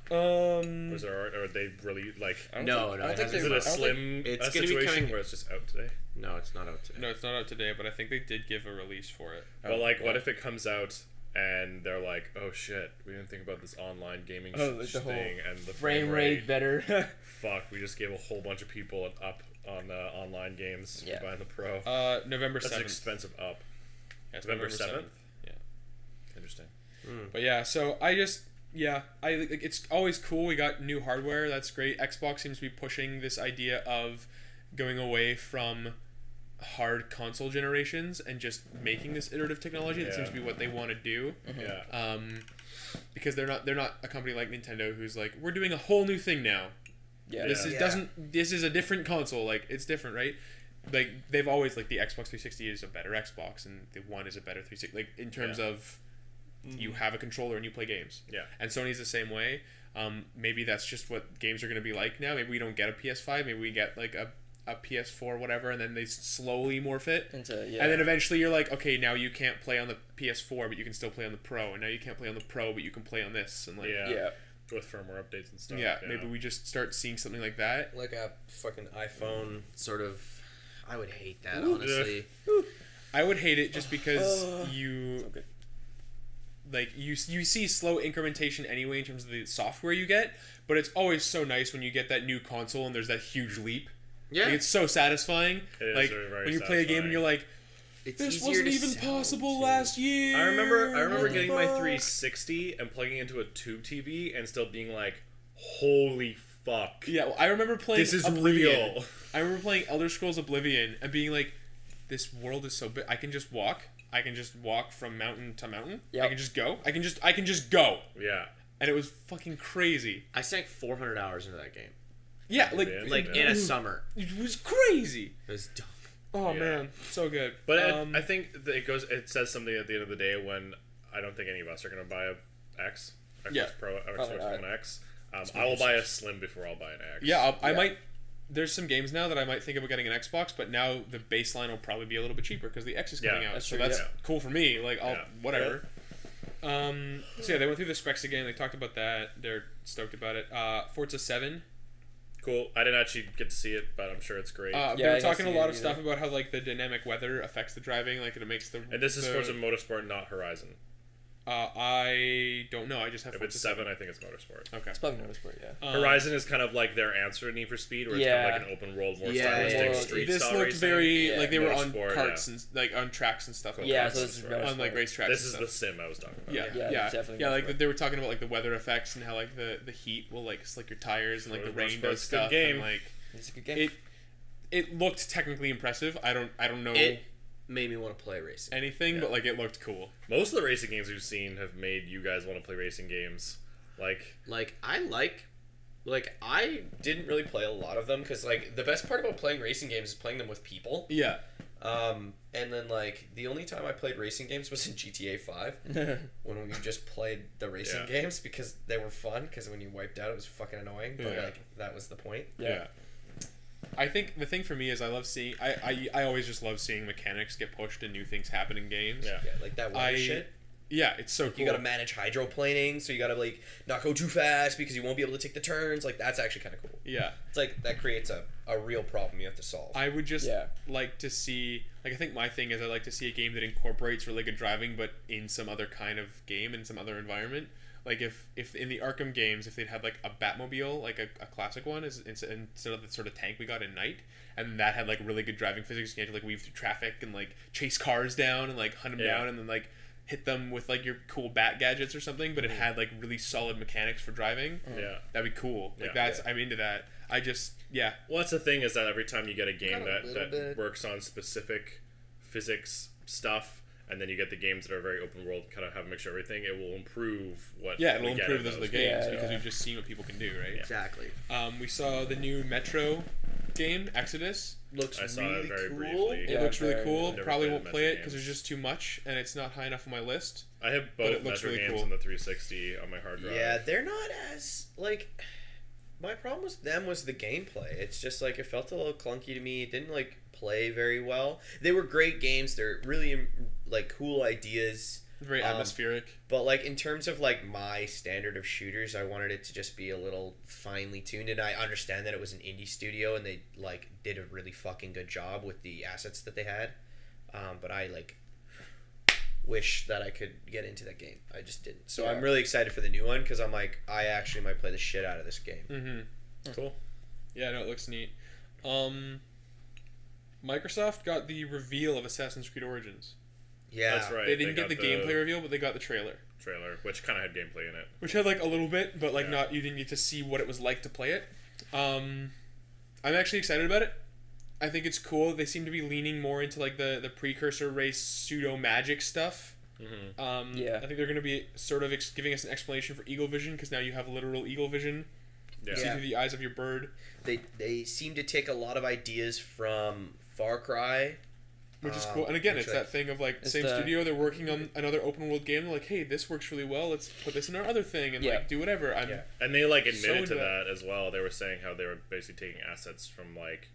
Or is there, or are they really like? I don't No, think- no, I don't it think Is they- it I a don't think- slim it's gonna be situation coming- where it's just out today? No, it's not out today. No, it's not out today, but I think they did give a release for it. But like, what if it comes out and they're like, "Oh shit, we didn't think about this online gaming like the whole thing and the frame rate better. Fuck, we just gave a whole bunch of people an up on online games Yeah. for buying the Pro. November That's 7th. an expensive up. Yeah, it's November 7th? Yeah. Interesting. But yeah, so I like it's always cool. We got new hardware. That's great. Xbox seems to be pushing this idea of going away from hard console generations and just making this iterative technology. That Yeah. seems to be what they want to do. Yeah. Because they're not a company like Nintendo who's like, we're doing a whole new thing now. Yeah. This is Yeah. this is a different console. Like it's different, right? Like they've always like the Xbox 360 is a better Xbox and the One is a better 360. Like in terms Yeah. of you have a controller and you play games. Yeah. And Sony's the same way. Maybe that's just what games are going to be like now. Maybe we don't get a PS5. Maybe we get like a PS4, whatever, and then they slowly morph it. Into yeah. And then eventually you're like, okay, now you can't play on the PS4, but you can still play on the Pro. And now you can't play on the Pro, but you can play on this. And like, Yeah. Yeah. With firmware updates and stuff. yeah, maybe we just start seeing something like that. Like a fucking iPhone sort of. I would hate that, honestly. I would hate it just because you So good. like you see slow incrementation anyway in terms of the software you get, but it's always so nice when you get that new console and there's that huge leap. Yeah. Like, it's so satisfying. It is like very, very when you play a game and you're like, It's this easier wasn't to even sell, possible too. last year. I remember What getting the my fuck?" 360 and plugging into a tube TV and still being like, holy fuck. Yeah, well, I remember playing This is Oblivion. real. I remember playing Elder Scrolls Oblivion and being like, this world is so big. I can just walk. I can just walk from mountain to mountain. Yep. I can just go. I can just go. Yeah. And it was fucking crazy. I sank 400 hours into that game. Yeah, Yeah. Like, in a summer. it was crazy. It was dumb. Oh Yeah. man, so good. But I think that it says something at the end of the day when I don't think any of us are going to buy a Xbox Yeah. Pro or Probably Xbox not. One X. I will buy a Slim before I'll buy an X. yeah, I Yeah. might. There's some games now that I might think about getting an Xbox, but now the baseline will probably be a little bit cheaper because the X is coming Yeah, out. that's So true, that's yeah. cool for me. Like, I'll Yeah. whatever. So yeah, they went through the specs again. They talked about that. They're stoked about it. Forza 7. Cool. I didn't actually get to see it, but I'm sure it's great. They Yeah, I were didn't talking a see lot it of stuff about how like the dynamic weather affects the driving, like it makes the. and this is the, Forza Motorsport, not Horizon. I don't know. I just have If Forza it's 7, I think it's Motorsport. Okay. It's probably Motorsport, yeah. Horizon is kind of like their answer to Need for Speed, where it's kind of like an open world, more Yeah, stylistic yeah. street This style looked racing. very Yeah. like they were on Motorsport, carts and like on tracks and stuff. Yeah, Motorsport. so this is on like racetracks. This and is stuff. the sim I was talking about. Yeah, Yeah, yeah, definitely yeah. Like Motorsport. they were talking about like the weather effects and how like the heat will like slick your tires and like the rain Motorsport's does a stuff. good game. And, like It's a good game. it looked technically impressive. I don't know It made me want to play racing. anything, Yeah. but like it looked cool. Most of the racing games we've seen have made you guys want to play racing games. Like, I didn't really play a lot of them because, like, the best part about playing racing games is playing them with people. Yeah, And then, like, the only time I played racing games was in GTA 5 when we just played the racing Yeah. games because they were fun because when you wiped out it was fucking annoying, but, Yeah. like, that was the point. yeah. I think the thing for me is I love seeing. I always just love seeing mechanics get pushed and new things happen in games. yeah. Yeah, like that weather shit. Yeah, it's so cool. You gotta manage hydroplaning, so you gotta, like, not go too fast because you won't be able to take the turns. Like, that's actually kind of cool. Yeah. It's like, that creates a real problem you have to solve. I would just Yeah. like to see, like, I think my thing is I like to see a game that incorporates really good driving, but in some other kind of game, in some other environment. Like, if in the Arkham games, if they'd had, like, a Batmobile, like a classic one, instead of the sort of tank we got in Night, and that had, like, really good driving physics, you had to, like, weave through traffic and, like, chase cars down and, like, hunt them Yeah. down and then, like, hit them with, like, your cool bat gadgets or something, but it had, like, really solid mechanics for driving. Yeah. That'd be cool. Like, Yeah. I'm into that. I just, yeah. Well, that's the thing is that every time you get a game Got a little that bit. works on specific physics stuff, and then you get the games that are very open world, kind of have a mixture of everything, it will improve what Yeah, we it'll get improve in those other those games Yeah, because yeah. we've just seen what people can do, right? Exactly. We saw the new Metro game, Exodus. Looks I saw really it very cool. briefly. It Yeah, looks really very- cool. Never Probably played won't the play Metro it because games. there's just too much and it's not high enough on my list. I have But it both looks Metro really games cool. on the 360 on my hard drive. Yeah, they're not as, like, My problem with them was the gameplay. It's just like it felt a little clunky to me. It didn't like play very well. They were great games. They're really like cool ideas. Very atmospheric. But like in terms of like my standard of shooters, I wanted it to just be a little finely tuned. And I understand that it was an indie studio and they like did a really fucking good job with the assets that they had. But I like wish that I could get into that game. I just didn't. So I'm really excited for the new one because I'm like, I actually might play the shit out of this game. Mm-hmm. Cool. Yeah, no, it looks neat. Microsoft got the reveal of Assassin's Creed Origins. Yeah, that's right. They didn't get the gameplay reveal, but they got the trailer. Which kind of had gameplay in it. Which had like a little bit, but like not. You didn't get to see what it was like to play it. I'm actually excited about it. I think it's cool. They seem to be leaning more into like the precursor race pseudo magic stuff. Mm-hmm. I think they're going to be sort of giving us an explanation for eagle vision because now you have literal eagle vision. Yeah. See through the eyes of your bird. They seem to take a lot of ideas from Far Cry. Which is cool. And again, it's that thing of like, same studio, they're working on another open world game. They're like, hey, this works really well. Let's put this in our other thing and like do whatever. And they like admitted to that as well. They were saying how they were basically taking assets from like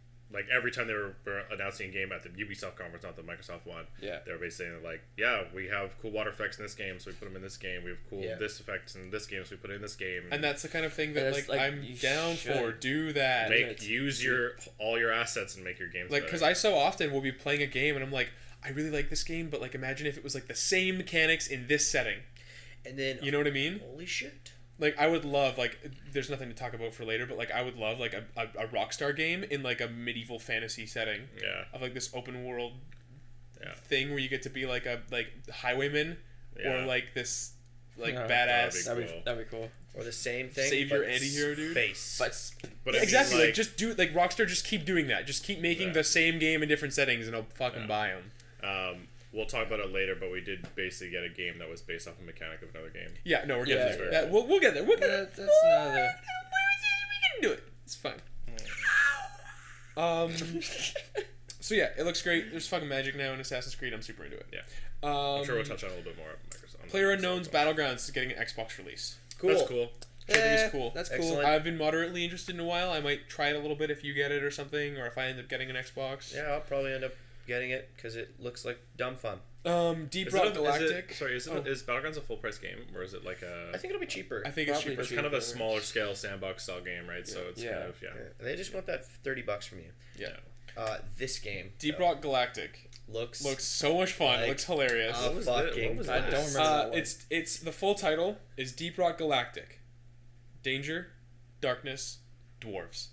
every time they were announcing a game at the Ubisoft conference, not the Microsoft one. Yeah. They were basically saying like, yeah, we have cool water effects in this game, so we put them in this game. We have cool this effects in this game, so we put it in this game. And that's the kind of thing that like I'm down for. Do that. Use all your assets and make your games like, because I so often will be playing a game and I'm like, I really like this game, but like imagine if it was like the same mechanics in this setting. And then you know what I mean? Holy shit. Like I would love like there's nothing to talk about for later, but like I would love like a Rockstar game in like a medieval fantasy setting. Yeah. Of like this open world thing where you get to be like a highwayman or like this like badass. That'd be cool. Or the same thing. Save your anti-hero dude. Space. But exactly. Like just do like Rockstar. Just keep doing that. Just keep making the same game in different settings, and I'll fucking buy them. We'll talk about it later, but we did basically get a game that was based off a mechanic of another game. Yeah, no, we're getting there. We'll get there. We'll get there. That's another. We can do it. It's fine. So yeah, it looks great. There's fucking magic now in Assassin's Creed. I'm super into it. Yeah. I'm sure we'll touch on it a little bit more. PlayerUnknown's Battlegrounds is getting an Xbox release. Cool. That's cool. Which I think is cool. That's Excellent. cool. I've been moderately interested in a while. I might try it a little bit if you get it or something, or if I end up getting an Xbox. Yeah, I'll probably end up getting it because it looks like dumb fun. Deep Rock Galactic. Is Battlegrounds a full price game or is it like a? I think it'll be cheaper. I think it's cheaper. It's kind of a smaller scale sandbox style game, right? So it's kind of They just want that $30 from you. Yeah. This game. Deep Rock Galactic looks so much fun. like looks hilarious. I don't remember that one. It's the full title is Deep Rock Galactic. Danger, darkness, dwarves.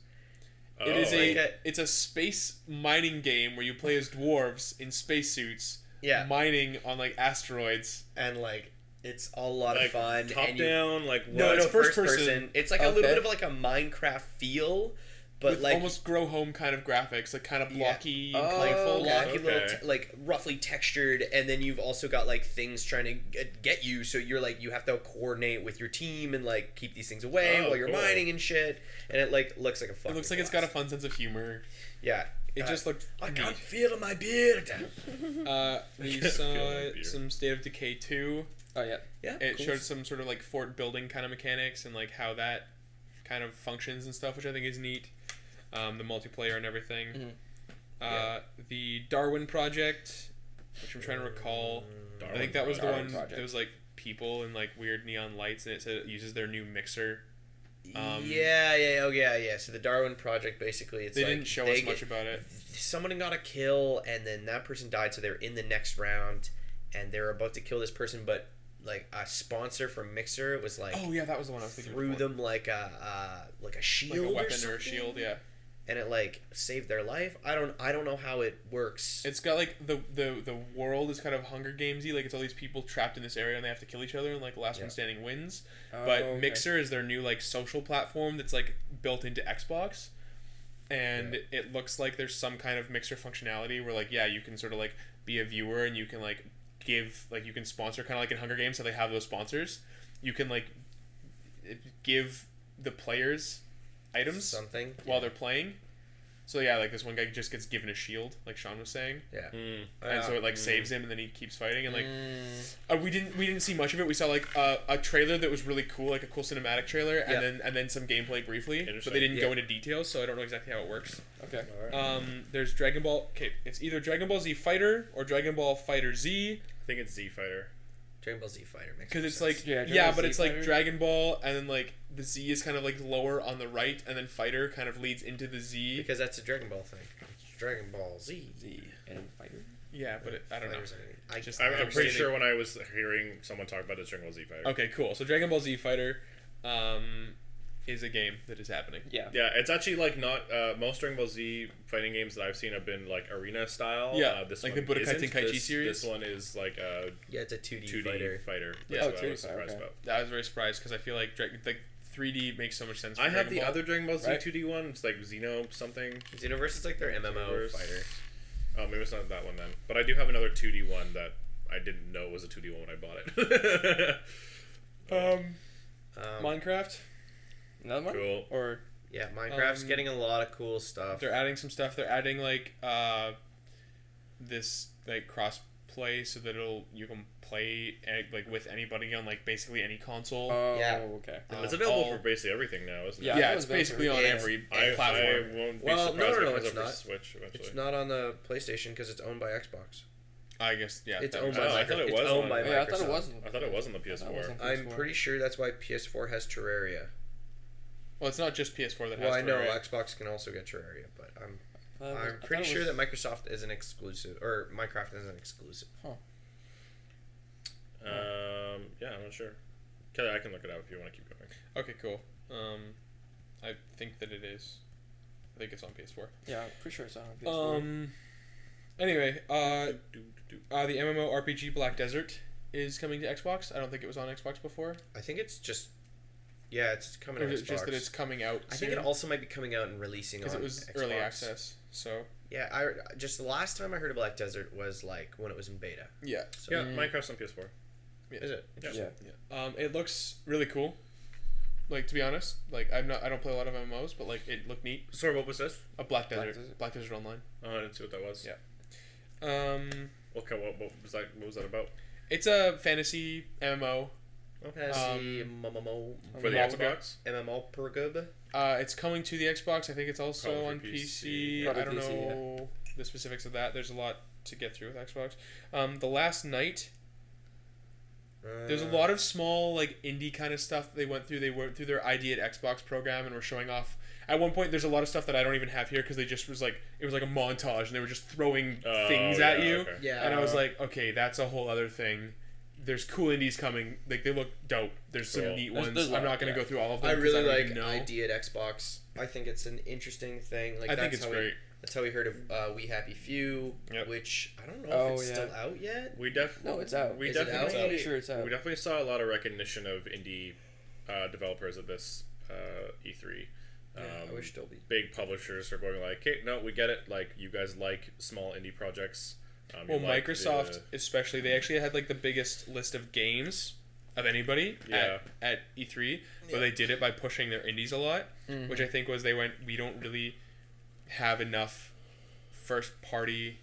It's a space mining game where you play as dwarves in spacesuits. Yeah. Mining on like asteroids. And like it's a lot of fun. Top down, like what? No, it's first person. It's like a little bit of like a Minecraft feel, but with like almost grow home kind of graphics, like kind of blocky and colorful. Blocky, little like roughly textured, and then you've also got like things trying to get you, so you're like you have to coordinate with your team and like keep these things away while you're mining and shit, and it like looks like a fun. It looks like it's got a fun sense of humor. Yeah. It just looked I neat. can't feel my beard. We saw some State of Decay 2. Oh yeah. Yeah. It showed some sort of like fort building kind of mechanics and like how that kind of functions and stuff, which I think is neat. The multiplayer and everything. Mm-hmm. The Darwin Project, which I'm trying to recall. I think that was the one that was like people and like weird neon lights, and it said it uses their new mixer. Yeah. So the Darwin Project, basically, it's they like didn't show us much about it. Someone got a kill, and then that person died, so they're in the next round, and they're about to kill this person, but like a sponsor from Mixer was like, oh yeah, that was the one I was thinking. Threw them like a shield, like a weapon or a shield, yeah. And it like saved their life. I don't know how it works. It's got like the world is kind of Hunger Gamesy, like it's all these people trapped in this area and they have to kill each other and like the last one standing wins. But Mixer is their new like social platform that's like built into Xbox, and it looks like there's some kind of Mixer functionality where like you can sort of like be a viewer and you can like give like you can sponsor kind of like in Hunger Games, so they have those sponsors. You can like give the players items something while they're playing, So yeah, like this one guy just gets given a shield, like Sean was saying, Yeah. and so it like saves him, and then he keeps fighting, and like we didn't see much of it. We saw like a trailer that was really cool, like a cool cinematic trailer, and then some gameplay briefly, but they didn't go into details, so I don't know exactly how it works. Okay. There's Dragon Ball. Okay, it's either Dragon Ball Z Fighter or Dragon Ball Fighter Z. I think it's Z Fighter. Dragon Ball Z Fighter makes Because it's sense. like Dragon but Ball it's Z like Fighter? Dragon Ball, and then like the Z is kind of like lower on the right, and then Fighter kind of leads into the Z. Because that's a Dragon Ball thing. It's Dragon Ball Z. Z and fighter. Yeah, but I don't know. Fighters, I'm pretty understanding- sure when I was hearing someone talk about the Dragon Ball Z Fighter. Okay, cool. So Dragon Ball Z Fighter, is a game that is happening. Yeah. Yeah, it's actually like not most Dragon Ball Z fighting games that I've seen have been like arena style. Yeah, this like one the Budokai isn't. Tenkaichi series? This one is like a Yeah, it's a 2D 2D fighter. Yeah. That's Oh, what I 2D was fighter, surprised okay. about. I was very surprised because I feel like 3D makes so much sense. For I have Dragon the Ball. other Dragon Ball Z Right. 2D one. It's like Xeno something. Xenoverse is like their MMO Xenoverse. fighter. Oh, maybe it's not that one then. But I do have another 2D one that I didn't know was a 2D one when I bought it. Minecraft. Another one? Cool. Or Yeah, Minecraft's getting a lot of cool stuff. They're adding some stuff. They're adding like this like cross play so that you can play like with anybody on like basically any console. oh, Yeah. okay. It's available all- for basically everything now, isn't Yeah. it? yeah, it it's was built basically for- on It's- every I platform. won't be Well, surprised no, if it it's comes over not. to Switch eventually. It's not on the PlayStation because it's owned by Xbox. I guess yeah. It's that owned was- by Oh, I thought it Microsoft. was It's owned on- by Yeah, I thought it Microsoft. wasn't. I thought it was on the That PS4. wasn't. I'm PS4. pretty sure that's why PS4 has Terraria. Well, it's not just PS4 that has. Well, I know Terraria. Xbox can also get Terraria, but I'm I pretty thought it sure was- that Microsoft is an exclusive, or Minecraft is an exclusive. Yeah, I'm not sure. Kelly, I can look it up if you want to keep going. Okay, cool. I think that it is. I think it's on PS4. Yeah, I'm pretty sure it's on PS4. Anyway, the MMORPG Black Desert is coming to Xbox. I don't think it was on Xbox before. I think it's just, yeah, it's coming Or on is Xbox. it just that it's coming out I think it also might be coming out and releasing on because it was Xbox. early access. So Yeah, I just the last time I heard of Black Desert was like when it was in beta. yeah, So, Yeah, Minecraft's on PS4. Is it? Yeah. it looks really cool. Like to be honest, like I don't play a lot of MMOs, but like it looked neat. Sorry, what was this? A Black Black Desert, Desert. Black Desert Online. Oh, I didn't see what that was. Yeah. Okay, what was that? What was that about? It's a fantasy MMO. Fantasy MMO For the Manga. Xbox? MMO Pergub. It's coming to the Xbox. I think it's also Probably for on PC. PC. I Probably don't PC, know the specifics of that. There's a lot to get through with Xbox. The last night, there's a lot of small like indie kind of stuff they went through. They went through their ID at Xbox program and were showing off. At one point, there's a lot of stuff that I don't even have here because they just it was like a montage and they were just throwing things at you. Okay. Yeah. And I was like, okay, that's a whole other thing. There's cool indies coming. Like they look dope. There's some Cool. neat There's- ones. there's a I'm lot, not gonna yeah. go through all of them. I 'cause really don't like even know. ID at Xbox. I think it's an interesting thing. Like I think that's it's how great. That's how we heard of We Happy Few, Yep. which I don't know Oh, if it's yeah. still out yet. No, it's out. We Is it definitely, out? I'm pretty sure it's out. we definitely saw a lot of recognition of indie developers at this E3. I wish still be. Big publishers are going like, "Hey, no, we get it. Like, you guys like small indie projects." Well, you like Microsoft especially, they actually had like the biggest list of games of anybody Yeah. at E3, but they did it by pushing their indies a lot, which I think was we don't really have enough first party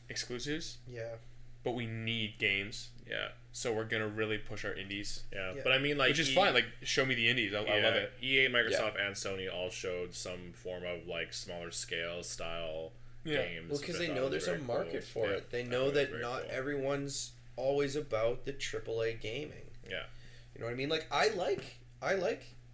exclusives, Yeah. but we need games, yeah, so we're gonna really push our indies, yeah, Yeah. But I mean, like, which is fine. Like, show me the indies. I love it. EA, Microsoft, and Sony all showed some form of like smaller scale style Yeah. games. Well, because which I they thought know was there's a very market cool. for Yeah, it. They I know thought it was that very not cool. everyone's always about the AAA gaming. Yeah. You know what I mean? Like I like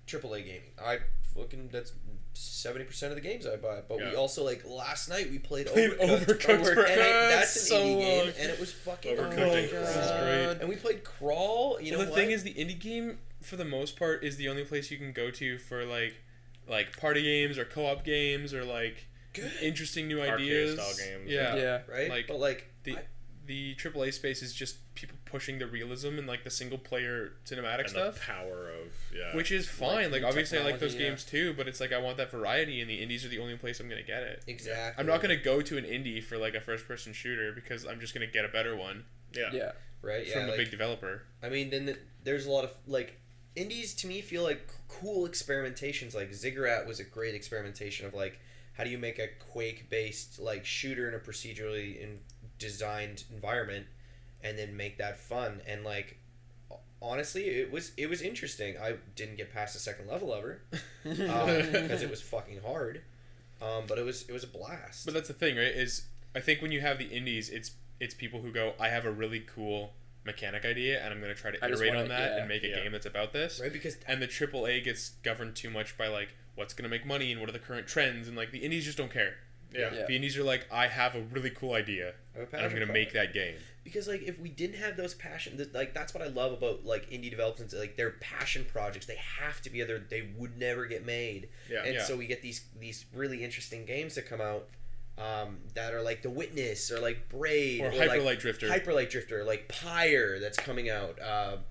AAA gaming. I fucking that's 70% of the games I buy. But Yeah. we also like last night we played Played Overcooked for and that's an so indie game, long. and it was fucking Overcooked oh my is God. great. And we played Crawl. You know Well, the what? thing is, the indie game for the most part is the only place you can go to for like party games or co-op games or like interesting new Arcade ideas. style games. Yeah. Yeah. right? like, but like The AAA space is just people pushing the realism and like the single player cinematic And stuff, the power of which is fine. Like new obviously I like those technology, games too, but it's like I want that variety, and the indies are the only place I'm gonna get it. exactly. I'm not gonna go to an indie for like a first person shooter because I'm just gonna get a better one Yeah. Yeah. right. Yeah, from a like, big developer. I mean, then there's a lot of like indies to me feel like cool experimentations. Like Ziggurat was a great experimentation of like how do you make a Quake-based like shooter in a procedurally designed environment, and then make that fun? And like, honestly, it was interesting. I didn't get past the second level ever because it was fucking hard. But it was a blast. But that's the thing, right? Is I think when you have the indies, it's people who go, I have a really cool mechanic idea, and I'm going to try to iterate on that and make a game that's about this. Right, because and the AAA gets governed too much by like what's going to make money and what are the current trends, and like the indies just don't care. Yeah. The indies are like, I have a really cool idea, and I'm going to make that game. Because like if we didn't have those like that's what I love about like indie developments, like they're passion projects. They have to be other. They would never get made. Yeah. And so we get these really interesting games that come out that are like The Witness or like Braid Or like Hyperlight Drifter. Hyperlight Drifter, like Pyre that's coming out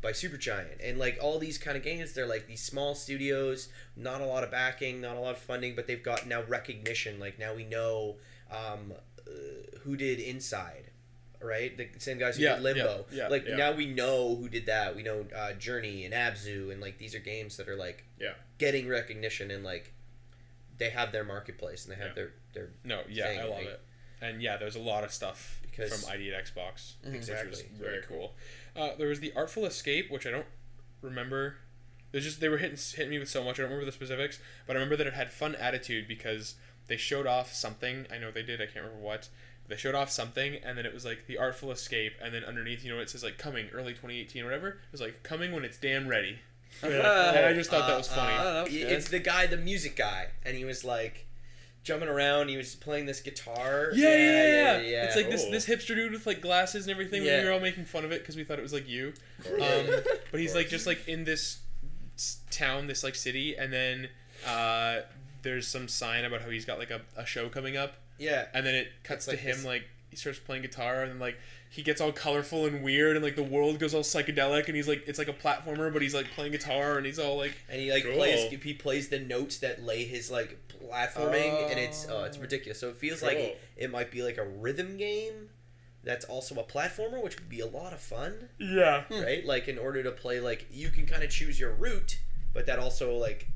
by Supergiant, and like all these kind of games. They're like these small studios, not a lot of backing, not a lot of funding, but they've got now recognition. Like now we know who did Inside. Right, the same guys who did Limbo. Now we know who did that. We know Journey and Abzu, and like these are games that are like getting recognition, and like they have their marketplace and they have their thing, I love like, it. And there's a lot of stuff because from ID at Xbox, exactly, which was very cool. There was the Artful Escape, which I don't remember. There's just they were hitting me with so much. I don't remember the specifics, but I remember that it had fun attitude because they showed off something. I know they did. I can't remember what. They showed off something, and then it was like the Artful Escape, and then underneath, it says like coming early 2018 or whatever. It was like coming when it's damn ready. And I just thought that was funny. It's the guy, the music guy, and he was like jumping around. He was playing this guitar. Yeah. It's like this hipster dude with like glasses and everything. Yeah. We were all making fun of it because we thought it was like you. But he's like just like in this town, this like city, and then there's some sign about how he's got like a show coming up. Yeah. And then it cuts to like him this. like he starts playing guitar, and then like he gets all colorful and weird, and like the world goes all psychedelic, and he's like it's like a platformer, but he's like playing guitar, and he's all like and he like Cool. plays the notes that lay his like platforming, and it's ridiculous. So it feels Cool. like it might be like a rhythm game that's also a platformer, which would be a lot of fun. yeah. Right? Like in order to play, like you can kind of choose your route, but that also like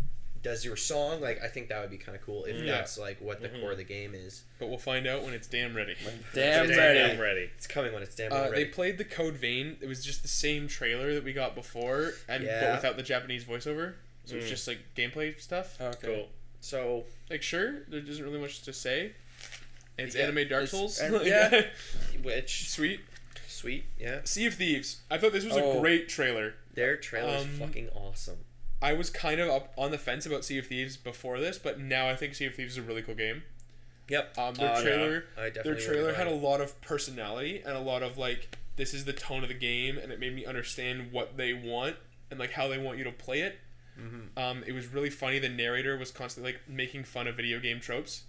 does your song. Like I think that would be kind of cool if that's like what the core of the game is. But we'll find out when it's damn ready. Damn Damn ready. ready. It's coming when it's damn They ready. played the Code Vein. It was just the same trailer that we got before, but without the Japanese voiceover. So it's just like gameplay stuff. Okay. Cool. So Like sure, there isn't really much to say. It's Yeah, anime Dark it's- Souls. yeah. which Sweet. yeah. Sea of Thieves. I thought this was a great trailer. Their trailer's fucking awesome. I was kind of up on the fence about Sea of Thieves before this, but now I think Sea of Thieves is a really cool game. Yep. Their trailer, I definitely their trailer wouldn't had a mind. lot of personality and a lot of like, this is the tone of the game, and it made me understand what they want and like how they want you to play it. It was really funny. The narrator was constantly like making fun of video game tropes,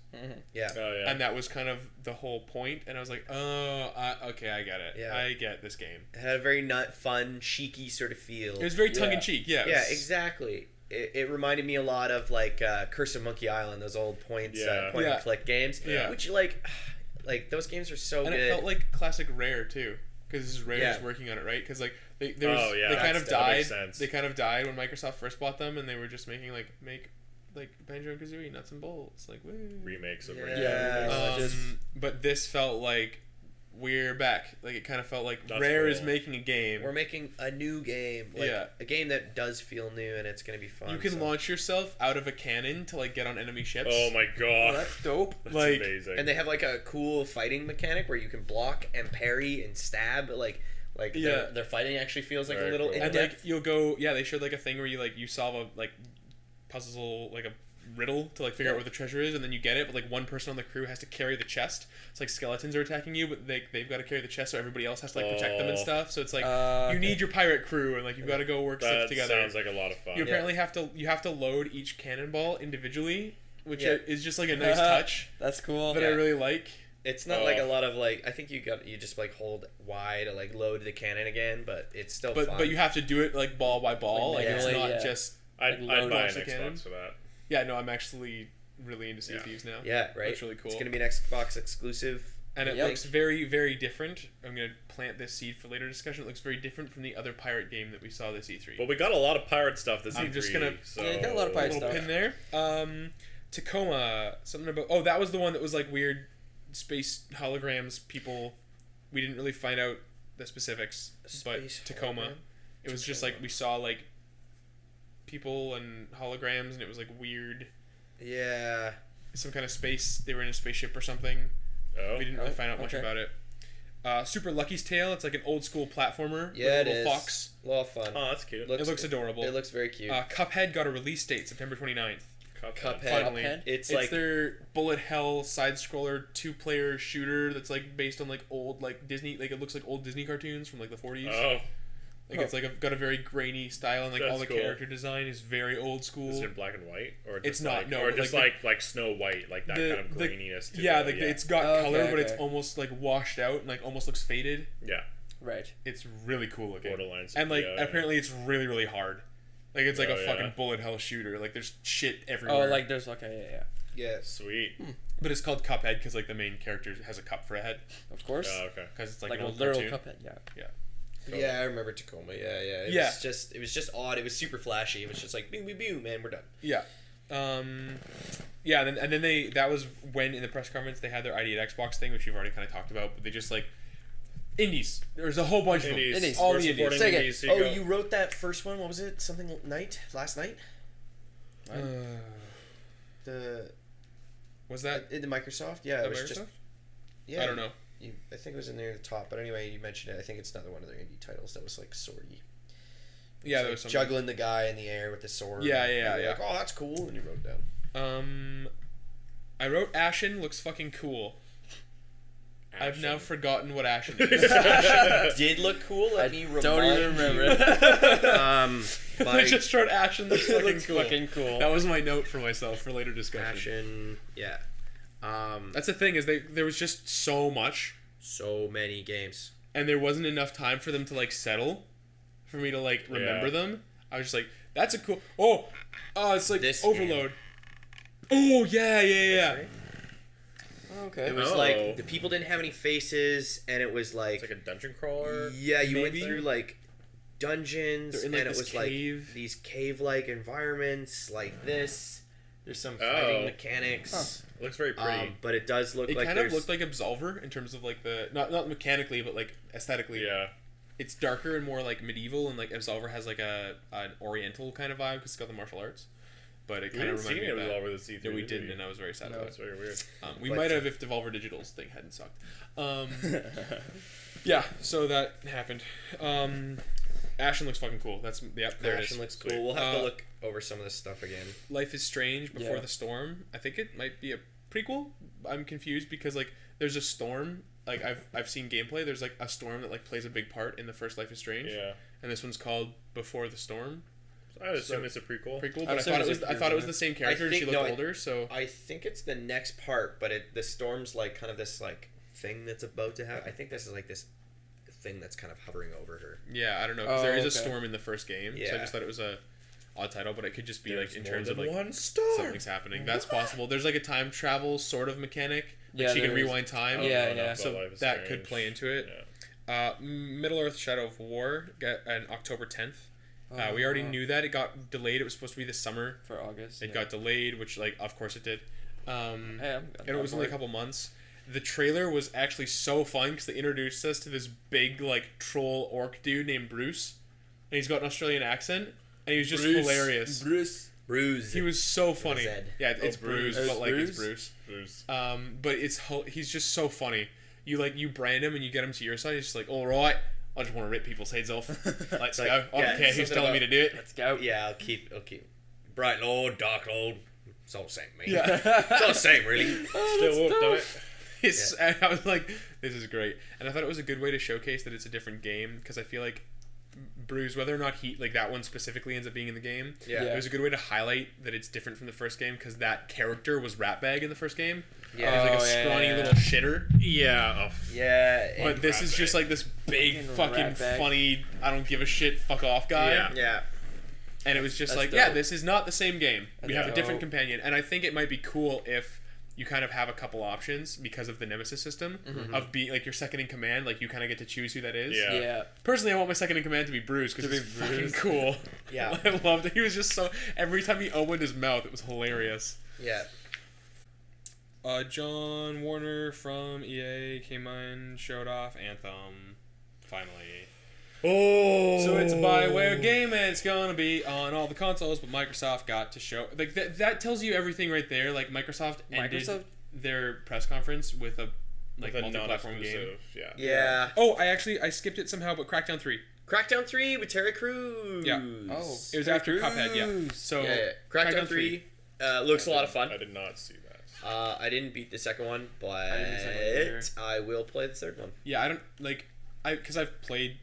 Yeah. Oh yeah. and that was kind of the whole point. And I was like, okay, I get it. Yeah. I get this game. It had a very fun, cheeky sort of feel. It was very tongue in cheek. Yeah. Yeah, exactly. It reminded me a lot of like Curse of Monkey Island, those old point and click games. Yeah. Which like those games are so And good. it felt like classic Rare too, because this is Rare's working on it, right? Because like they kind of that died. makes sense. They kind of died when Microsoft first bought them, and they were just making like Banjo and Kazooie, nuts and bolts, like woo. Remakes of Yeah. But this felt like we're back. Like it kind of felt like That's Rare is cool. making a game. We're making a new game. Like, Yeah. a game that does feel new, and it's gonna be fun. You can so. launch yourself out of a cannon to like get on enemy ships. Oh my god. That's dope. That's like- amazing. And they have like a cool fighting mechanic where you can block and parry and stab. Like Yeah. their fighting actually feels like Very a little cool. in And depth. like you'll go, they showed like a thing where you solve a like puzzle, like a riddle to like figure out where the treasure is, and then you get it, but like one person on the crew has to carry the chest. It's like skeletons are attacking you, but they've got to carry the chest, so everybody else has to like protect them and stuff. So it's like you need your pirate crew, and like you've got to go work stuff that together. sounds like a lot of fun. You apparently have to load each cannonball individually, which Yeah. is just like a nice touch That's cool. that I really like. It's not like a lot of like. I think you just like hold Y to like load the cannon again, but it's still fun. But you have to do it like ball by ball. Like it's manually, not yeah. just I'd load buy an off the Xbox cannon. for that. yeah. No, I'm actually really into Sea of Yeah. Thieves now. Yeah, right. That's really cool. It's gonna be an Xbox exclusive. And it Yep. looks very, very different. I'm going to plant this seed for later discussion. It looks very different from the other pirate game that we saw this E3. But we got a lot of pirate stuff this I'm E3. just gonna- so Yeah, you got a lot of pirate little stuff. pin there. Tacoma, something about. Oh, that was the one that was like weird space holograms. People, we didn't really find out the specifics, but Space Tacoma, hologram? it was just like we saw like people and holograms, and it was like weird. Yeah. Some kind of space. They were in a spaceship or something. Oh. We didn't really find out much okay. about it. Super Lucky's Tale. It's like an old school platformer Yeah, with it a little is. fox. A lot of fun. Oh, that's cute. It looks adorable. It looks very cute. Cuphead got a release date, September 29th. Cuphead. Finally. Cuphead? It's It's like their bullet hell side scroller 2-player shooter that's like based on like old like Disney, like it looks like old Disney cartoons from like the 40s. Oh, Like it's like got a very grainy style, and like all That's the cool. character design is very old school. is it in black and white, or just It's not, like, no, or like just the- like Snow White, like that kind of graininess. To yeah, it, like it's got Okay, color, but it's okay. almost like washed out and like almost looks faded. yeah, Right. It's really cool looking. Borderlands. And like yeah, apparently it's really really hard. Like it's like Oh, a yeah. fucking bullet hell shooter. Like there's shit Oh, everywhere. like there's okay, yeah. sweet. but it's called Cuphead because like the main character has a cup for a head of course. Oh, okay. because it's like, like an a old literal cartoon. Cuphead. Yeah. Yeah, I remember Tacoma. Yeah. Yeah. It was just odd. It was super flashy. It was just like boom, boom, boom, man, we're done. Yeah. Yeah, and then that was when in the press conference they had their ID at Xbox thing, which you've already kind of talked about. But they just like indies. There's a whole bunch of Indies. them. Indies. All We're the indies. supporting Say it. indies. Here Oh, go. you wrote that first one. What was it? Something last night? The Was that in the Microsoft? Yeah, the it was Microsoft? just. Yeah, I don't know. I think it was in there at the top, but anyway, you mentioned it. I think it's another one of their indie titles that was like swordy. Yeah, there Like was some. juggling the guy in the air with the sword. Yeah, and yeah, you were yeah. Like, oh, that's cool, and you wrote it down. I wrote Ashen looks fucking cool. I've now Action. forgotten what Ashen is. Did look cool. Let me remind Don't even remember it. you. I just wrote Ashen looks It fucking looks cool. fucking cool. That was my note for myself for later discussion. Passion. Yeah. That's the thing is there was just so much, So many games. and there wasn't enough time for them to like settle, for me to like remember Yeah. them. I was just like, that's a cool. Oh, it's like This Overload. Oh yeah. Right? Okay. It was Oh. like the people didn't have any faces, and it was like, It's like a dungeon crawler. yeah, you maybe? went through like dungeons, They're in, like, and it this was cave. like these cave-like environments, like this. There's some Oh. fighting mechanics, It looks very pretty. but it does look It like kind of there's looked like Absolver in terms of like the not mechanically but like aesthetically. yeah. It's darker and more like medieval, and like Absolver has like an oriental kind of vibe because it's got the martial arts. But it We kind didn't of see reminded any me of of that. Devolver this E3. No, we did didn't, and I was very sad about That's it. very weird. We But, might have if Devolver Digital's thing hadn't sucked. Yeah, so that happened. Ashen looks fucking cool. That's there it Passion is. looks Sweet. cool. We'll have to Uh, look over some of this stuff again. Life is Strange Before Yeah. the Storm. I think it might be a prequel. I'm confused because like there's a storm. Like I've seen gameplay. There's like a storm that like plays a big part in the first Life is Strange. Yeah. And this one's called Before the Storm. I would assume it's a prequel. Prequel, I'm but I assuming thought it it's was a I thought it was prequel. the same character and she think- looked no, I- older. So I think it's the next part, but the storm's like kind of this like thing that's about to happen. I think this is like this thing that's kind of hovering over her. yeah, I don't know because Oh, there is a okay. storm in the first game. So I Yeah. just thought it was a odd title, but it could just be There's like in more terms of than like one star. something's happening. That's possible. There's like a time travel sort of mechanic. Like Yeah, she can there is. rewind time. I don't Yeah, know enough yeah. about So Life is that could Strange. play into it. Yeah. Middle Earth: Shadow of War got an October 10th. We Oh, already wow. knew that it got delayed. It was supposed to be this summer. For August. It yeah. got delayed, which like of course it did. Hey, And it was on only a board. couple months. The trailer was actually so fun because they introduced us to this big like troll orc dude named Bruce, and he's got an Australian accent, and he was just hilarious. Bruce. Bruise. He was so funny. Zed. Yeah, it's Bruce. Bruce, but like it's Bruce? Bruce. There's But he's just so funny. You brand him and you get him to your side. He's just like, all right, I just want to rip people's heads off. Let's like, go. I yeah, don't care who's something telling me to about- do it. Let's go. Yeah, I'll keep. Bright Lord, Dark Lord. It's all the same, mate. Yeah. It's all the same, really. still whooped on it. And I was like, this is great. And I thought it was a good way to showcase that it's a different game because I feel like Bruce, whether or not he like that one specifically ends up being in the game, Yeah. it was a good way to highlight that it's different from the first game because that character was Ratbag in the first game. Yeah. He was like a Oh, yeah, scrawny yeah, yeah. little shitter. Yeah. Yeah. But this is just like this big Fucking fucking Ratbag. funny, I don't give a shit, fuck off guy. Yeah. Yeah. And it was just That's like, dope. yeah, this is not the same game. We have a That's different dope. companion. And I think it might be cool if you kind of have a couple options because of the Nemesis system of being like your second in command. Like you kind of get to choose who that is. Yeah. Yeah. Personally, I want my second in command to be Bruce because To be he's fucking Bruce. cool. Yeah. I loved it. He was just so. Every time he opened his mouth, it was hilarious. Yeah. John Warner from EA came in, showed off Anthem, finally. Oh. So it's a Bioware game, and it's gonna be on all the consoles, but Microsoft got to show... Like, that tells you everything right there. Like, Microsoft ended their press conference with a multi-platform game. Yeah. Yeah. Oh, I skipped it somehow, but Crackdown 3. Crackdown 3 with Terry Crews. Yeah. Oh. It was after Cuphead, yeah. So, Yeah. Crackdown 3 looks a lot of fun. I did not see that. I didn't beat the second one, but didn't beat the second one either. I will play the third one. yeah, I don't... Like, because I've played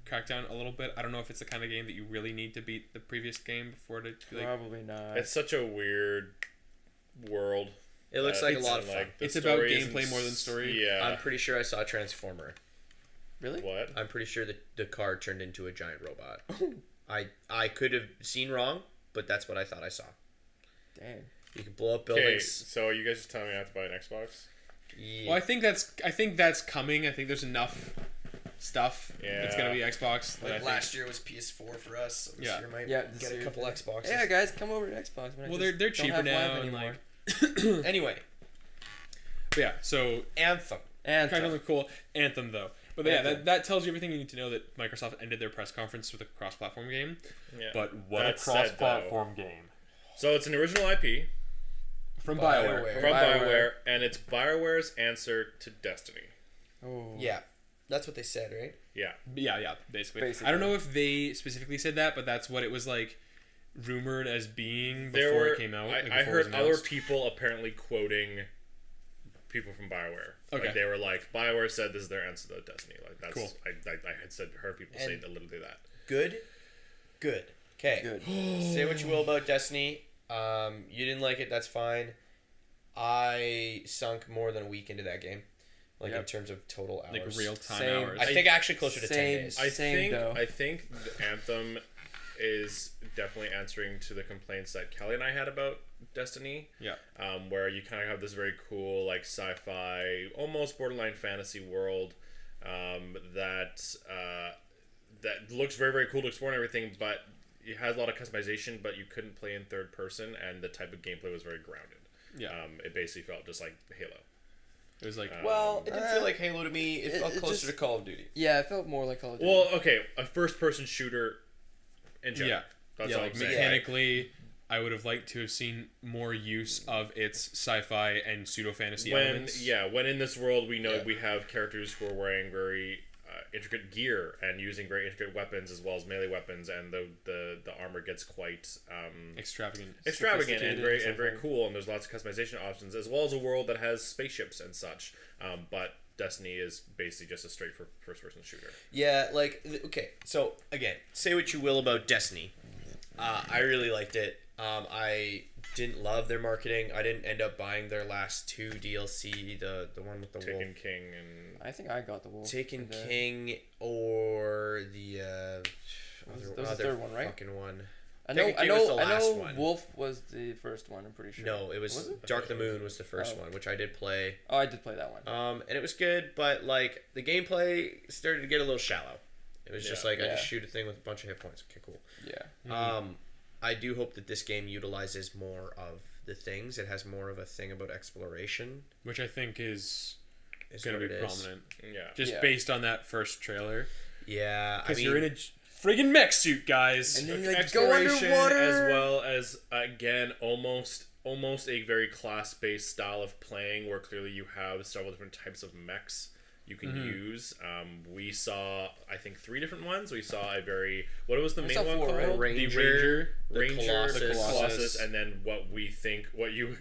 Crackdown a little bit. I don't know if it's the kind of game that you really need to beat the previous game before to... Like, Probably not. It's such a weird world. It looks like a lot of fun. Like, the It's about story isn't gameplay more than story. Yeah. I'm pretty sure I saw Transformer. Really? What? I'm pretty sure that the car turned into a giant robot. I could have seen wrong, but that's what I thought I saw. Dang. You can blow up Okay, buildings. so are you guys just telling me I have to buy an Xbox? Yeah. Well, I think that's coming. I think there's enough stuff. Yeah. It's gonna be Xbox. that I Like think- last year was PS4 for us. So this Yeah. year might Yeah, this get year. a couple Xboxes. Yeah, guys, come over to Xbox. When I Well, just they're don't cheaper have now, live and, anymore. Anyway, But yeah. So Anthem. And kind of look cool. Anthem though. But yeah, Anthem. that tells you everything you need to know that Microsoft ended their press conference with a cross-platform game. Yeah. But what That a said, cross-platform game So it's an original IP from BioWare. BioWare. from BioWare. BioWare, and it's BioWare's answer to Destiny. Oh. Yeah, that's what they said, right? Yeah. Yeah, basically. Basically. I don't know if they specifically said that, but that's what it was like rumored as being There before were, it came out. I before it was heard other announced. people apparently quoting people from BioWare. Okay. Like they were like, BioWare said this is their answer to Destiny. Like that's Cool. I had heard people say And- literally that. Good. Okay. Good. Say what you will about Destiny. You didn't like it. That's fine. I sunk more than a week into that game, like in Yep. terms of total hours. Like real time Same. hours. I think actually closer to 10 Same. days. Same though. I think the Anthem is definitely answering to the complaints that Kelly and I had about Destiny. Yeah. Where you kind of have this very cool, like sci-fi, almost borderline fantasy world that looks very, very cool to explore and everything, but it has a lot of customization, but you couldn't play in third person, and the type of gameplay was very grounded. Yeah. It basically felt just like Halo. It was like Well, It didn't feel like Halo to me. It felt it closer just- to Call of Duty. Yeah, it felt more like Call of Duty. Well, okay, a first-person shooter in general. yeah. That's yeah, all like I'm saying. mechanically, I would have liked to have seen more use of its sci-fi and pseudo fantasy When elements. when in this world we know Yeah. we have characters who are wearing very intricate gear and using very intricate weapons as well as melee weapons, and the armor gets quite Extravagant. extravagant and Sophisticated very and very stuff, cool, and there's lots of customization options as well as a world that has spaceships and such. But Destiny is basically just a straight first person shooter. Yeah, like okay. So again, say what you will about Destiny. I really liked it. I didn't love their marketing. I didn't end up buying their last two DLC. The one with the Taken wolf. King and I think I got the wolf. Taken and, King or the That was the other third one, right? fucking one. I know. Taken I King was know. the I last know. one. Wolf was the first one. I'm pretty sure. No, it was it? Dark the Moon was the first Oh. one, which I did play. Oh, I did play that one. And it was good, but like the gameplay started to get a little shallow. It was just Yeah. like I just Yeah. shoot a thing with a bunch of hit points. Okay, cool. Yeah. I do hope that this game utilizes more of the things. It has more of a thing about exploration. Which I think is Is going to what be it is. prominent. yeah. Just Yeah. based on that first trailer. Yeah, I Because mean, you're in a friggin' mech suit, guys. And then like go Exploration underwater. as well as again almost a very class-based style of playing where clearly you have several different types of mechs you can use. We saw I think 3 different ones. We saw a very what was the We main saw one 4, called? right? the Ranger. the Colossus. Colossus, and then what you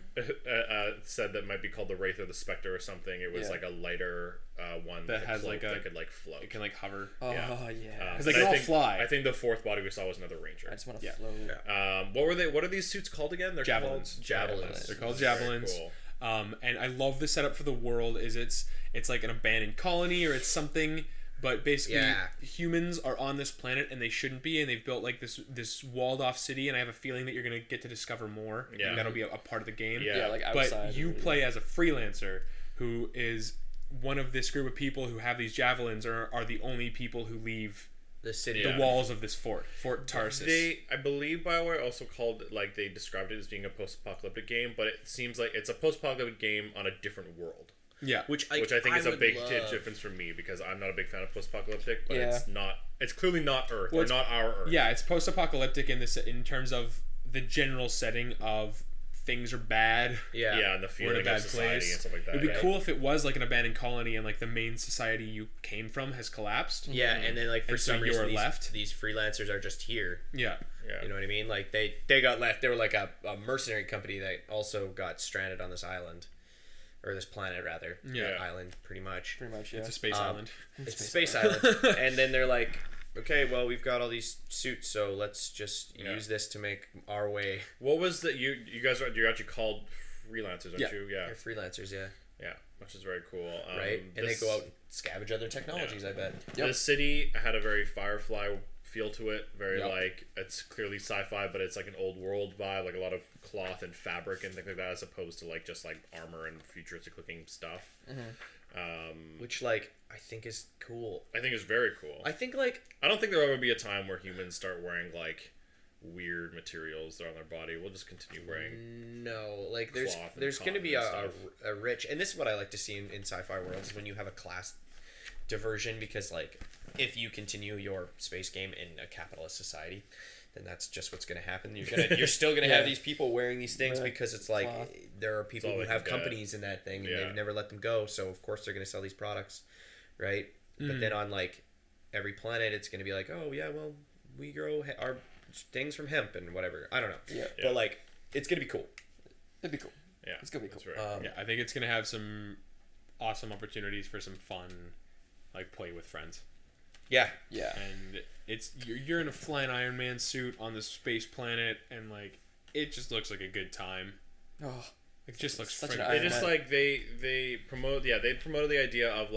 said that might be called the Wraith or the Spectre or something. It was Yeah. like a lighter one That has cloak like a- that could like float. It can like hover. Oh yeah. yeah. 'Cause they but can I all think- fly. I think the 4th body we saw was another Ranger. I just want to Yeah. float. Yeah. What were they? What are these suits called again? They're Javelins. Called javelins. They're called Very javelins. cool. And I love the setup for the world. Is it's like an abandoned colony or it's something, but basically Yeah. humans are on this planet and they shouldn't be, and they've built like this walled off city. And I have a feeling that you're gonna get to discover more. Yeah. And that'll be a part of the game. Yeah. Yeah, like outside. But you play as a freelancer who is one of this group of people who have these javelins or are the only people who leave The city. the walls of this Fort Tarsus. I believe BioWare also called it, like, they described it as being a post-apocalyptic game, but it seems like it's a post-apocalyptic game on a different world. Yeah. Which I think is a would big love. difference for me, because I'm not a big fan of post-apocalyptic, but Yeah. it's clearly not Earth, Well, or not our Earth. Yeah, it's post-apocalyptic in terms of the general setting of things are bad. Yeah. Yeah, and the We're in feeling a bad of society place. and stuff like that. It'd be yeah. cool if it was like an abandoned colony and like the main society you came from has collapsed. Yeah, and then like for And so some you reason are left? these freelancers are just here. Yeah. Yeah. You know what I mean? Like they got left. They were like a mercenary company that also got stranded on this island, or this planet rather. Yeah. Island, pretty much. Pretty much, yeah. It's a space island. It's a space island, and then they're like, okay, well we've got all these suits, so let's just use this to make our way. What was the you guys are you're actually called freelancers, aren't Yeah. you? Yeah. They're freelancers, yeah, Yeah, which is very cool. right. And this- they go out and scavenge other technologies. I bet. Yep. The city had a very Firefly feel to it. Very Yep. like, it's clearly sci-fi, but it's like an old world vibe, like a lot of cloth and fabric and things like that, as opposed to like just like armor and futuristic looking stuff. Which like I think is cool. I think it's very cool. I think like I don't think there'll ever be a time where humans start wearing like weird materials that are on their body. We'll just continue wearing. no, like there's Cloth and there's going to cotton be and a stuff. rich, and this is what I like to see in sci-fi worlds, is when you have a class diversion, because like if you continue your space game in a capitalist society, then that's just what's going to happen. You're still going to have Yeah. these people wearing these things Right. because it's like Cloth. there are people all who they have can get. companies in that thing and Yeah. they've never let them go, so of course they're going to sell these products, right? But then on like every planet, it's going to be like, oh yeah, well we grow our things from hemp and whatever. I don't know. Yeah. But like it's going to be cool. It'd be cool. Yeah, It's gonna be that's cool. right. Yeah, I think it's gonna have some awesome opportunities for some fun, like play with friends. Yeah. Yeah. And it's you're in a flying Iron Man suit on this space planet, and like it just looks like a good time. Oh, It just looks Such an friggin' They Iron just Man. like they promoted the idea of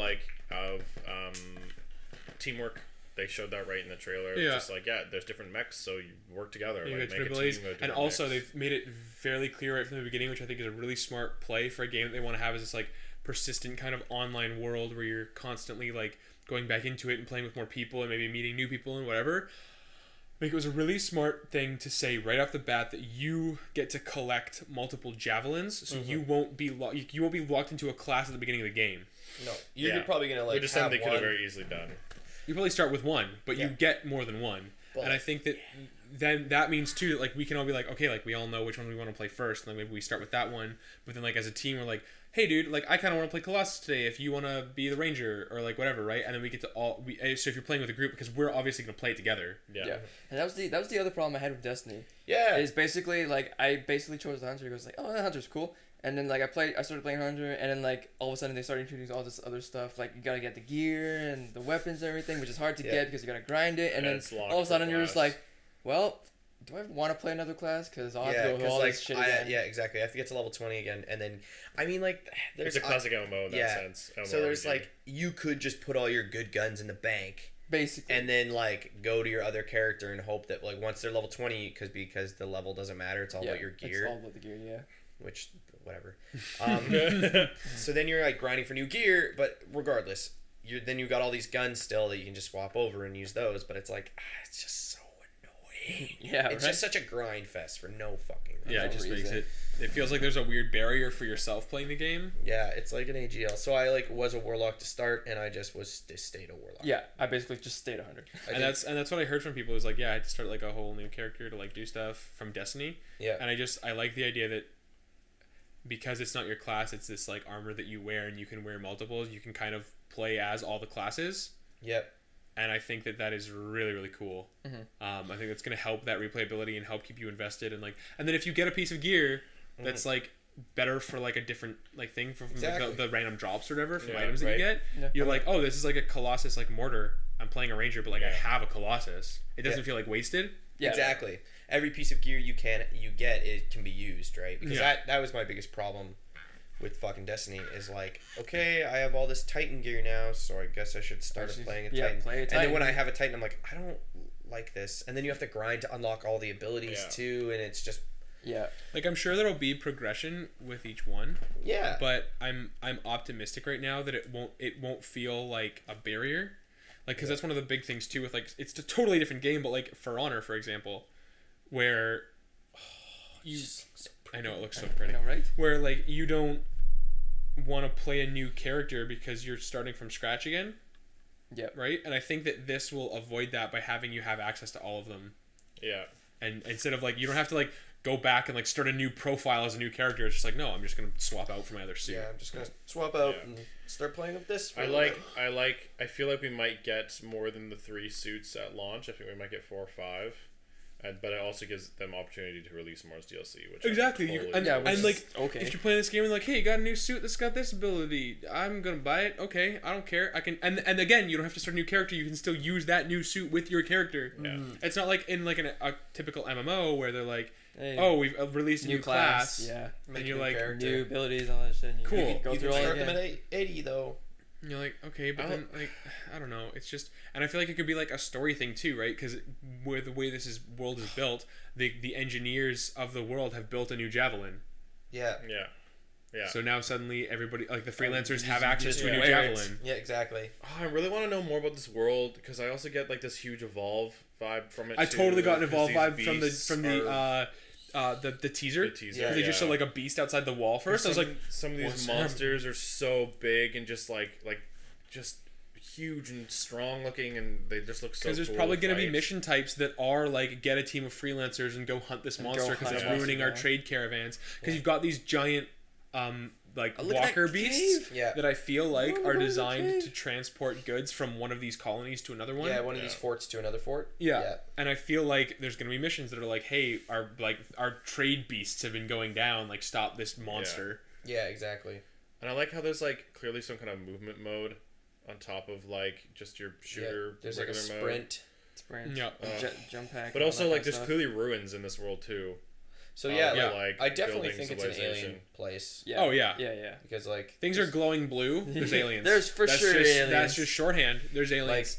teamwork. They showed that right in the trailer. Yeah. It's just like, yeah, there's different mechs, so you work together. You like, get make a abilities, team with and different also mechs. they've made it fairly clear right from the beginning, which I think is a really smart play for a game that they want to have, is this like persistent kind of online world where you're constantly like going back into it and playing with more people and maybe meeting new people and whatever. I think it was a really smart thing to say right off the bat that you get to collect multiple javelins, so you won't be you won't be locked into a class at the beginning of the game. No, you're Yeah. probably gonna like which is have something they could one. have very easily done. You probably start with one, but you Yeah. get more than one. But- and I think that then that means too that like we can all be like, okay, like we all know which one we want to play first, and then maybe we start with that one. But then like as a team, we're like, hey dude, like I kind of want to play Colossus today. If you want to be the Ranger or like whatever, right? And then we get to so if you're playing with a group, because we're obviously gonna play it together. Yeah. yeah. And that was the other problem I had with Destiny. Yeah. Is basically like I basically chose the Hunter because like, oh, the Hunter's cool. And then like I started playing Hunter, and then like all of a sudden they started introducing all this other stuff. Like you gotta get the gear and the weapons and everything, which is hard to Yeah. get because you gotta grind it. And Yeah, then it's locked all of a sudden for you're just class. like, well, do I want to play another class? Because I'll have to go through 'cause, all like this shit again. yeah, exactly. I have to get to level 20 again, and then I mean like there's It's a classic MMO in that yeah. sense. So there's MMORPG. like you could just put all your good guns in the bank Basically. and then like go to your other character and hope that like once they're level 20, because the level doesn't matter, it's all about your gear, It's all about the gear, yeah. which whatever. So then you're like grinding for new gear, but regardless, you got all these guns still that you can just swap over and use those, but it's like it's just so annoying. Yeah, It's right? just such a grind fest for no fucking reason. Yeah, it no just makes reason. it feels like there's a weird barrier for yourself playing the game. Yeah, it's like an AGL. So I like was a warlock to start, and I just stayed a warlock. Yeah, I basically just stayed 100. I And think- that's what I heard from people is like, yeah, I had to start like a whole new character to like do stuff from Destiny. yeah. And I like the idea that because it's not your class, it's this like armor that you wear and you can wear multiples, you can kind of play as all the classes. Yep. And I think that is really, really cool. I think that's going to help that replayability and help keep you invested. And then if you get a piece of gear that's like better for like a different like thing from Exactly. like the random drops or whatever from Yeah, items that right. you get, Yeah. you're like, oh, this is like a Colossus like mortar. I'm playing a Ranger, but like I Yeah. have a Colossus. It doesn't Yeah. feel like wasted. Yeah. Exactly. Every piece of gear you get, it can be used, right? Because Yeah. that was my biggest problem with fucking Destiny is like, okay, I have all this Titan gear now, so I guess I should start Actually, playing a yeah, Titan. play a And then Titan. when I have a Titan, I'm like, I don't like this. And then you have to grind to unlock all the abilities Yeah. too, and it's just Yeah. Like I'm sure there'll be progression with each one, yeah. but I'm optimistic right now that it won't feel like a barrier. Like, because that's one of the big things too with like it's a totally different game, but like For Honor, for example, where you, I know it looks so pretty, I know, right? where like you don't want to play a new character because you're starting from scratch again. Yep. Right? And I think that this will avoid that by having you have access to all of them. Yeah. And instead of like, you don't have to like go back and like start a new profile as a new character. It's just like, no, I'm just going to swap out for my other suit. Yeah, I'm just gonna swap out and start playing with this. I feel like we might get more than the 3 suits at launch. I think we might get 4 or 5. But it also gives them opportunity to release more as DLC, which Exactly. totally And like, okay. if you're playing this game and like, hey, you got a new suit that's got this ability, I'm gonna buy it. Okay, I don't care. I can, and again, you don't have to start a new character. You can still use that new suit with your character. Yeah. It's not like in like a typical MMO where they're like, Hey, oh, we've released a new class. Yeah. And you're like, New abilities, all that shit. And Cool. You can go you through can all start that. them at 80 though. and you're like, okay, but then like, I don't know. It's just, and I feel like it could be like a story thing too, right? Because with the way world is built, the engineers of the world have built a new javelin. Yeah. Yeah. Yeah. So now suddenly everybody, like the freelancers, just- have you access just to a new wear it. javelin. Yeah, exactly. Oh, I really want to know more about this world because I also get like this huge Evolve vibe from it. I too, totally got an 'cause evolved these vibe beasts from the teaser. the teaser. Yeah, They just showed like a beast outside the wall first. I was like, some of what's these happening? monsters are so big and just just huge and strong looking, and they just look so. because there's cool probably to going to be fight. mission types that are like get a team of freelancers and go hunt this And go monster because hunt it's it. ruining our Yeah. trade caravans. Because Yeah. you've got these giant like Oh, look at walker that beasts cave. Yeah. that I feel like Oh, are look at the designed cave. to transport goods from one of these colonies to another one. Yeah, one of Yeah. these forts to another fort. Yeah. And I feel like there's going to be missions that are like, hey, our trade beasts have been going down, like stop this monster. Yeah, exactly. And I like how there's like clearly some kind of movement mode on top of like just your shooter Yeah. There's like a regular mode. sprint. Sprint, Yeah. jump pack. But and all also that like kind of there's stuff. clearly ruins in this world too. So yeah, Yeah. like, I definitely think building it's an alien civilization. place. Yeah. Oh, yeah. Yeah. Because like Things are glowing blue. There's aliens. There's for that's sure just, aliens. That's just shorthand. There's aliens.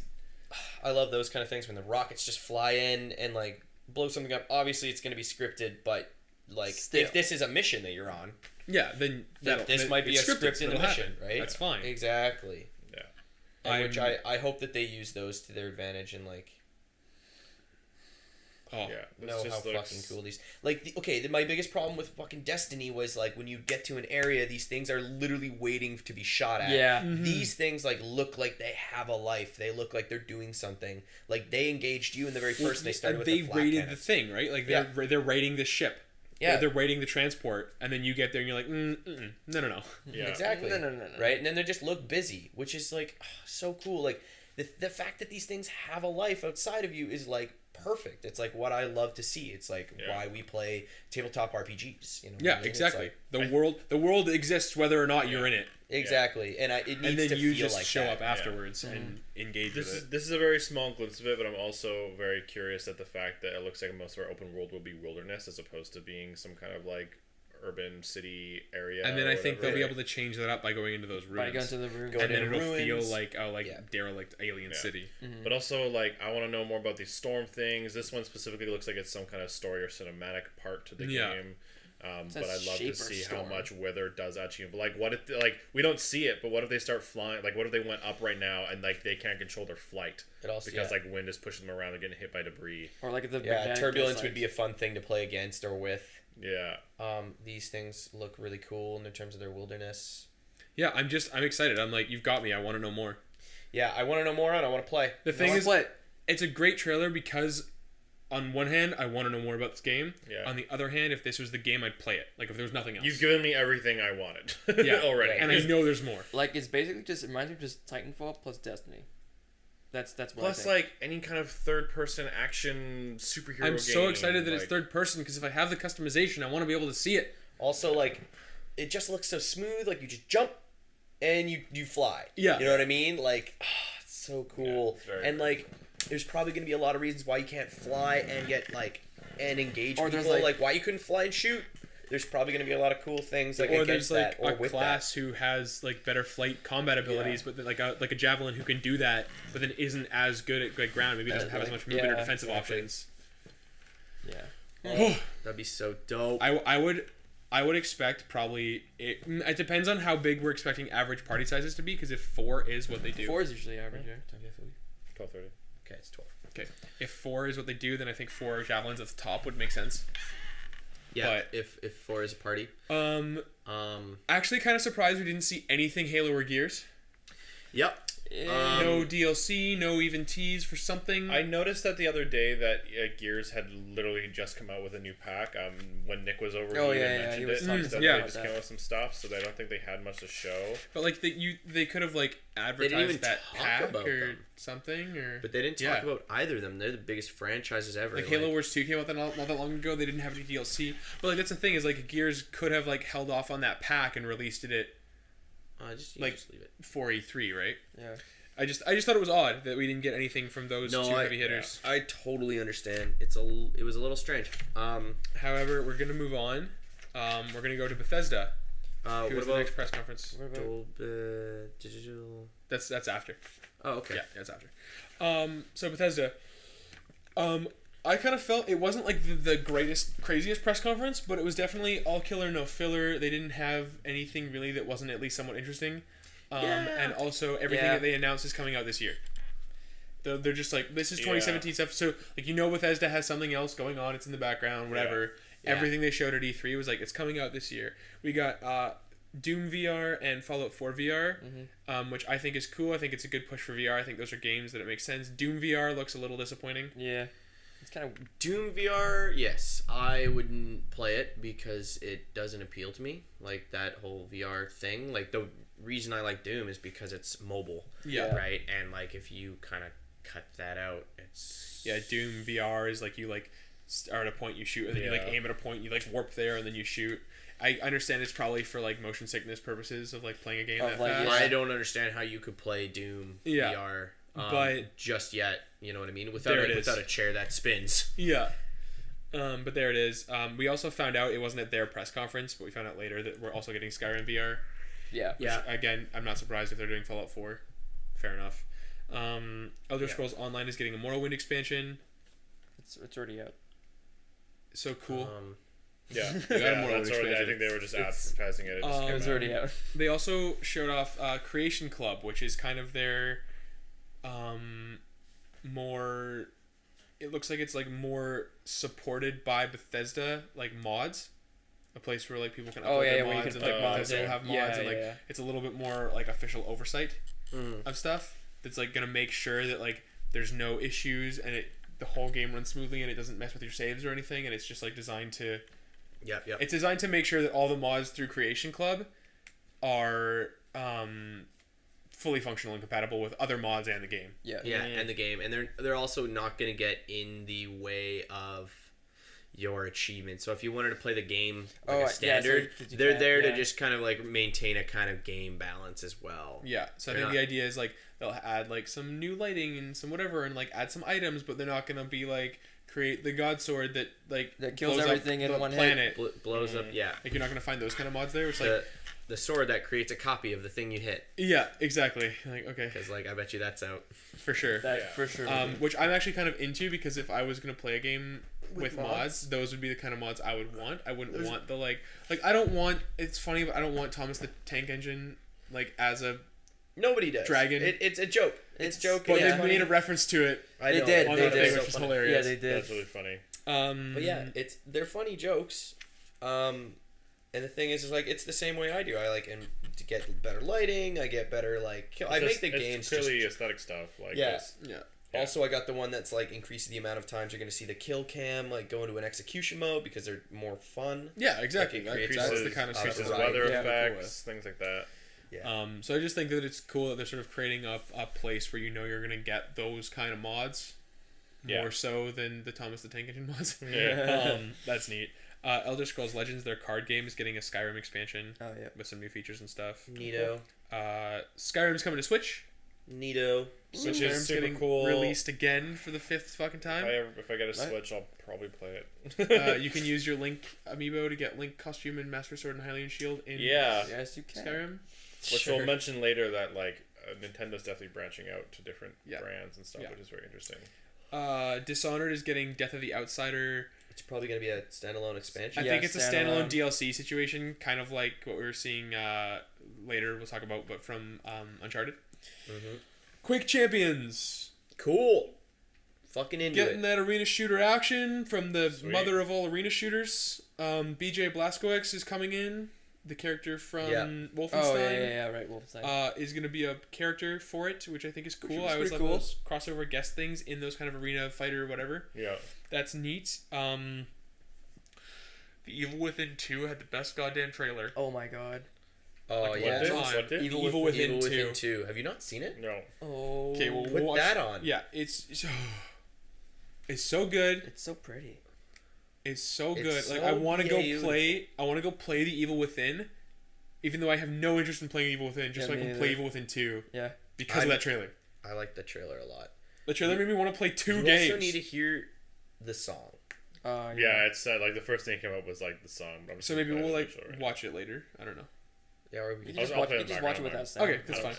like I love those kind of things when the rockets just fly in and like blow something up. Obviously it's gonna be scripted, but like Still. if this is a mission that you're on, yeah, then this might be a it's scripted, scripted it'll mission, happen. right? That's fine. Exactly. Yeah. And which I hope that they use those to their advantage and like Oh, Yeah. This know how just looks- fucking cool these my biggest problem with fucking Destiny was like when you get to an area, these things are literally waiting to be shot at. Yeah. Mm-hmm. These things like look like they have a life. They look like they're doing something. Like they engaged you in the very first and they started with they the flat raided cannons. the thing, right? Like they're raiding the ship. Yeah. They're raiding the transport, and then you get there and you're like, no. Yeah. Exactly. No. Right? And then they just look busy, which is like so cool. Like the fact that these things have a life outside of you is like perfect. It's like what I love to see. It's like why we play tabletop RPGs. You know? what I Yeah, mean? It's exactly. like- The world exists whether or not you're in it, exactly. And it needs and then to you feel just like show that. up afterwards and engage This with is it. this is a very small glimpse of it, but I'm also very curious at the fact that it looks like most of our open world will be wilderness as opposed to being some kind of like urban city area. And then or I think they'll be whatever. able to change that up by going into those By rooms. going to the room. Go and then into it'll feel ruins. like Yeah. derelict alien Yeah. city. But also, like, I want to know more about these storm things. This one specifically looks like it's some kind of story or cinematic part to the Yeah. game. But Says I'd love to shape or see how storm. much weather does actually. Like, what if like we don't see it, but what if they start flying? Like, what if they went up right now and like they can't control their flight It also because yeah. like wind is pushing them around and getting hit by debris? Or like the Yeah, turbulence would be a fun thing to play against or with. Yeah. These things look really cool in terms of their wilderness. Yeah, I'm excited. I'm like, you've got me. I want to know more. Yeah, I want to know more on. I want to play. The thing is, play. it's a great trailer because on one hand, I want to know more about this game. Yeah. On the other hand, if this was the game, I'd play it. Like if there was nothing else. You've given me everything I wanted. Yeah. already. and I know there's more. Like it's basically just it reminds me of just Titanfall plus Destiny. That's what Plus, I think. like any kind of third-person action superhero game. I'm so excited that it's like- third person because if I have the customization, I want to be able to see it. Also, like, it just looks so smooth. Like you just jump and you fly. Yeah. You know what I mean? Like, it's so cool. it's very And like, there's probably gonna be a lot of reasons why you can't fly and get like and engage Or there's, people. like- Like why you couldn't fly and shoot. There's probably gonna be a lot of cool things like Or against there's like that or a with class who has like better flight combat abilities, but then, like a javelin who can do that, but then isn't as good at like, ground. Maybe doesn't have as much movement or Yeah, defensive exactly. options. yeah. that. That'd be so dope. I would expect probably it depends on how big we're expecting average party sizes to be because if 4 is what they do, 4 is usually average. Yeah. 12:30. Okay, it's 12. Okay. If 4 is what they do, then I think 4 javelins at the top would make sense. Yeah, But- if 4 is a party. Actually, kind of surprised we didn't see anything Halo or Gears. Yep. No DLC, no even tease for something. I noticed that the other day that Gears had literally just come out with a new pack. When Nick was over, Oh, he yeah, had yeah, mentioned he was it. talking That stuff they about just that. came out with some stuff, so I don't think they had much to show. But like they could have like advertised even that talk pack about or them. something, or But they didn't Yeah. talk about either of them. They're the biggest franchises ever. like Halo Wars 2 came out not that long ago. They didn't have any DLC, but like that's the thing is like Gears could have like held off on that pack and released it at just like- just leave it. 4 E3, right? Yeah. I just thought it was odd that we didn't get anything from those two heavy hitters. I totally understand. It was a little strange. However, we're gonna move on. We're gonna go to Bethesda. What Who was the about next press conference? What about- Digital? That's after. Oh, okay. Yeah, that's after. So Bethesda. I kind of felt it wasn't like the greatest, craziest press conference, but it was definitely all killer, no filler. They didn't have anything really that wasn't at least somewhat interesting. And also everything Yeah. that they announced is coming out this year. They're just like, this is Yeah. 2017 stuff. So like Bethesda has something else going on. It's in the background, whatever. Yeah. Everything they showed at E3 was like, it's coming out this year. We got Doom VR and Fallout 4 VR, which I think is cool. I think it's a good push for VR. I think those are games that it makes sense. Doom VR looks a little disappointing. Yeah. It's kind of. Doom VR, yes. I wouldn't play it because it doesn't appeal to me. Like that whole VR thing. Like the reason I like Doom is because it's mobile. Yeah. Right? And like if you kind of cut that out, it's... Yeah, Doom VR is like you like are at a point you shoot and then you like Yeah. aim at a point, you like warp there and then you shoot. I understand it's probably for like motion sickness purposes of like playing a game Of, that like, fast. yeah. I don't understand how you could play Doom Yeah. VR But- just yet. You know what I mean? Without There it is. without a chair that spins. Yeah. But there it is. We also found out it wasn't at their press conference, but we found out later that we're also getting Skyrim VR. Yeah. Yeah. Again, I'm not surprised if they're doing Fallout 4. Fair enough. Elder Yeah. Scrolls Online is getting a Morrowind expansion. It's already out. So cool. Yeah, got a yeah, Morrowind that's already, I expansion. think they were just It's- advertising it. It just it came It's out. already out. They also showed off Creation Club, which is kind of their more. It looks like it's like more supported by Bethesda, like mods, a place where like people can upload Oh, yeah, their yeah, where you mods can and pick like mods Bethesda will in. have mods Yeah, and like yeah. it's a little bit more like official oversight of stuff that's like gonna make sure that like there's no issues and the whole game runs smoothly and it doesn't mess with your saves or anything and it's just like designed to. Yep. It's designed to make sure that all the mods through Creation Club are fully functional and compatible with other mods and the game. Yeah. Yeah, and the game, and they're also not going to get in the way of your achievements. So if you wanted to play the game like Oh, a yeah, so standard, you they're can't- there to yeah. just kind of like maintain a kind of game balance as well. Yeah, so I They're think not- the idea is like they'll add like some new lighting and some whatever and like add some items, but they're not gonna be like create the god sword that like That kills blows up everything in the one hit. planet. Blows up, yeah. Like you're not gonna find those kind of mods there. Which like The sword that creates a copy of the thing you hit. yeah, exactly. Like okay, Because like I bet you that's out. for sure. That Yeah. for sure. Which I'm actually kind of into because if I was gonna play a game with mods, mods? those would be the kind of mods I would want. I wouldn't want the like I don't want. It's funny, but I don't want Thomas the Tank Engine like as a. Nobody does. Dragon. It's a joke. It's a joke. But Yeah. they made a reference to it I They know. did, on they the did. thing, So which is funny. hilarious. Yeah, they did. That's really funny. But yeah, they're funny jokes. And the thing is like it's the same way I do. I like and to get better lighting. I get better like I make the games It's purely just. aesthetic stuff. Like Yeah. just- Yeah. Yeah. Also, I got the one that's like increasing the amount of times you're going to see the kill cam like go into an execution mode because they're more fun. Yeah, exactly. Like, it creates That's those, the kind of stuff increases that right. weather Yeah. effects, things like that. Yeah. So I just think that it's cool that they're sort of creating a place where you know you're gonna get those kind of mods, Yeah. more so than the Thomas the Tank Engine mods. Yeah. That's neat. Elder Scrolls Legends, their card game, is getting a Skyrim expansion Oh yeah. with some new features and stuff. Neato. Skyrim's coming to Switch. Neato. Which Skyrim's is super getting cool. released again for the 5th fucking time. If I get a What? Switch, I'll probably play it. You can use your Link amiibo to get Link costume and Master Sword and Hylian Shield in Yeah. Yes, you can. Skyrim. Which Sure. we'll mention later that like Nintendo's definitely branching out to different Yeah. brands and stuff, Yeah. which is very interesting. Dishonored is getting Death of the Outsider. It's probably going to be a standalone expansion. I Yeah, think it's a standalone standalone. DLC situation, kind of like what we were seeing later. We'll talk about, but from Uncharted. Mm-hmm. Quake Champions. Cool. Fucking into Getting it. that arena shooter action from the Sweet. mother of all arena shooters. BJ Blazkowicz is coming in. The character from Yeah. Wolfenstein. Oh yeah, right. Wolfenstein. Is going to be a character for it, which I think is cool. was I always love pretty cool. those crossover guest things in those kind of arena fighter or whatever. Yeah. That's neat. The Evil Within 2 had the best goddamn trailer. Oh my god. Oh Like, yeah. What did? Time. What did? Evil Within Evil 2. Within 2. Have you not seen it? No. Oh. Okay, well, Put we'll watch that on. Yeah, it's so good. It's so pretty. It's so good. It's Like so I want to go beautiful. play. I want to go play the Evil Within, even though I have no interest in playing Evil Within. Just Yeah, so I me can play neither. Evil Within 2 Yeah. because of that trailer. I like the trailer a lot. The trailer made me want to play two You games. also need to hear the song. Yeah, it's like the first thing that came up was like the song. But I'm just So maybe gonna we'll play like the show right watch it later. I don't know. Yeah, or we You can can just I'll watch, play you it just back watch it on without mine. sound. Okay, that's I fine.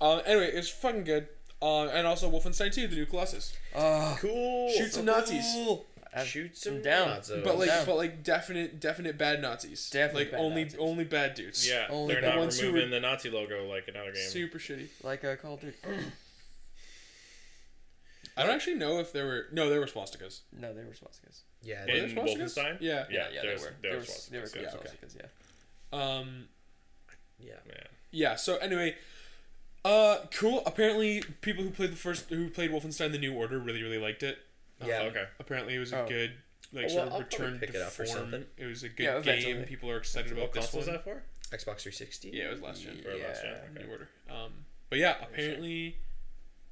don't Anyway, it's fucking good. And also Wolfenstein 2, the new Colossus. Oh. Cool. Shoot some Nazis. Cool. Shoot some I'm down. Nazis. But like, down. definite bad Nazis. Definitely like bad only Nazis. only bad dudes. Yeah, Only they're the not ones who removing were- the Nazi logo like in other games. Super shitty. Like Call of Duty. I don't actually know if there were swastikas. No, they were swastikas. Yeah. Were there In swastikas? Wolfenstein? Yeah. Yeah, they there's- were. there They was were. They were swastikas, good yeah. Okay. swastikas. Yeah. Yeah. Man. Yeah. So anyway, cool. Apparently, people who played Wolfenstein: The New Order really liked it. Yeah. Okay. Apparently, it was a Oh. good Oh, well, sort of I'll probably return pick to it up or form. something. It was a good Yeah, game. eventually. People are excited What about this console one. was that for? Xbox 360. Yeah, it was last gen. Or last gen, Yeah. okay. New Order. But yeah, apparently,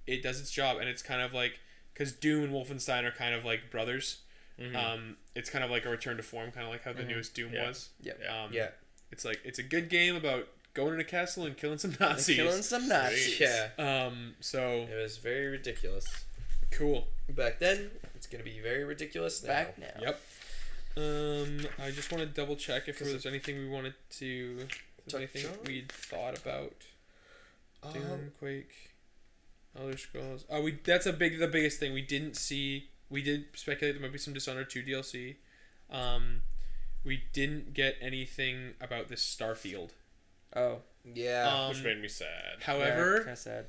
it does its job, and it's kind of like because Doom and Wolfenstein are kind of like brothers. Mm-hmm. It's kind of like a return to form, kind of like how the newest Doom Yeah. was. Yep. Yeah. It's like it's a good game about going in a castle and killing some Nazis. Killing some Nazis. Yeah. So It was very ridiculous. cool. Back then, it's gonna be very ridiculous now. Back now. Yep. I just want to double check if there was anything we wanted to. If there's anything Touch on? we'd thought about. Doom, Um, Quake, Elder Scrolls. That's the biggest thing we didn't see. We did speculate there might be some Dishonored 2 DLC. We didn't get anything about this Starfield. Oh. yeah. Which made me sad. However, Kind of sad.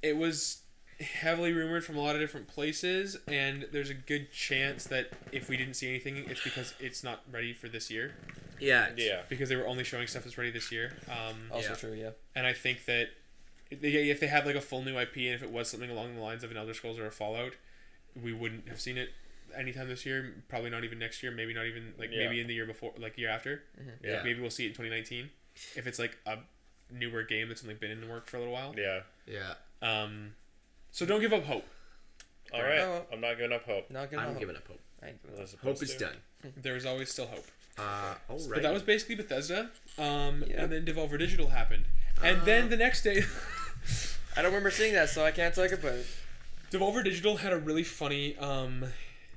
it was heavily rumored from a lot of different places, and there's a good chance that if we didn't see anything, it's because it's not ready for this year. Yeah. Yeah. Because they were only showing stuff that's ready this year. Also Yeah. true. Yeah. And I think that if they had like a full new IP, and if it was something along the lines of an Elder Scrolls or a Fallout, we wouldn't have seen it anytime this year. Probably not even next year. Maybe not even maybe in the year before, like year after. Yeah. Like, maybe we'll see it in 2019 if it's like a newer game that's only been in the work for a little while. Yeah. Yeah. So don't give up hope. All right. Oh. I'm not giving up hope. Not gonna. I'm hope. giving up hope. I ain't giving As up. opposed Hope is to- done. There is always still hope. All right. But that was basically Bethesda. And Yeah. then Devolver Digital happened. And then the next day, I don't remember seeing that, so I can't talk about it. Devolver Digital had a really funny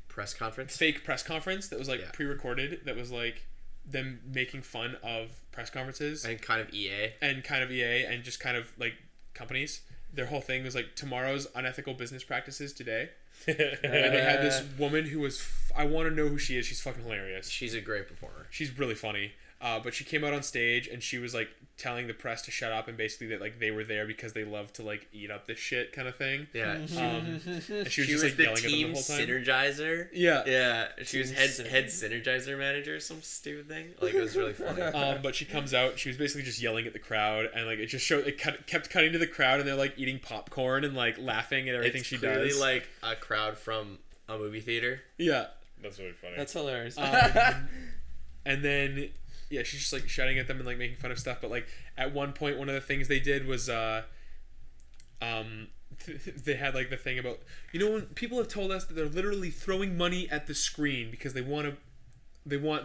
press conference. fake press conference that was like Yeah. pre-recorded. That was like them making fun of press conferences And kind of EA. and kind of EA and just kind of like companies. Their whole thing was like tomorrow's unethical business practices today. And they had this woman who was I want to know who she is. She's fucking hilarious. She's a great performer. She's really funny. But she came out on stage and she was like telling the press to shut up and basically that like they were there because they love to like eat up this shit kind of thing. Yeah. And she was She just was like the yelling at them team the whole time. synergizer. Yeah. Yeah. She was Team head synergizer manager or some stupid thing. Like it was really funny. But she comes out. She was basically just yelling at the crowd, and like it just showed. Kept cutting to the crowd, and they're like eating popcorn and like laughing at everything It's she clearly does. like a crowd from a movie theater. Yeah, That's really funny. That's hilarious. and then yeah, she's just like shouting at them and like making fun of stuff. But like at one point, one of the things they did was they had like the thing about when people have told us that they're literally throwing money at the screen because they want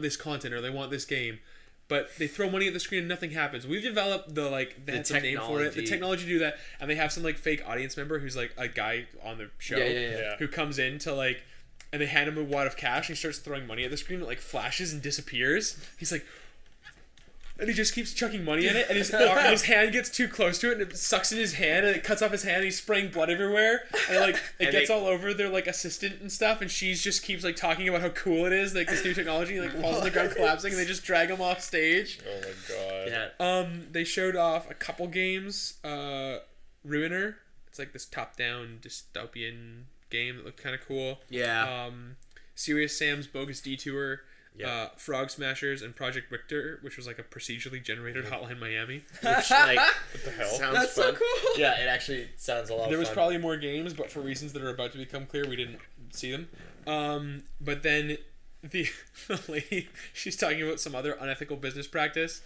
this content or they want this game. But they throw money at the screen and nothing happens. We've developed they had some name for it, the technology to do that, and they have some like fake audience member who's like a guy on the show Yeah. who comes in to like, and they hand him a wad of cash and he starts throwing money at the screen. It like flashes and disappears. He's like, and he just keeps chucking money in it, and his hand gets too close to it, and it sucks in his hand, and it cuts off his hand, and he's spraying blood everywhere, and like it And gets all over their like assistant and stuff, and she's just keeps like talking about how cool it is, like this new technology, and like falls on the ground collapsing, and they just drag him off stage. Oh my god. Yeah. They showed off a couple games. Ruiner. It's like this top-down dystopian game that looked kind of cool. Yeah. Serious Sam's Bogus Detour, Yeah. Frog Smashers, and Project Richter, which was like a procedurally generated Hotline Miami. Which, like, What the hell? sounds That's fun. so cool. Yeah, it actually sounds a lot There of was fun. probably more games, but for reasons that are about to become clear, we didn't see them. But then the lady, she's talking about some other unethical business practice.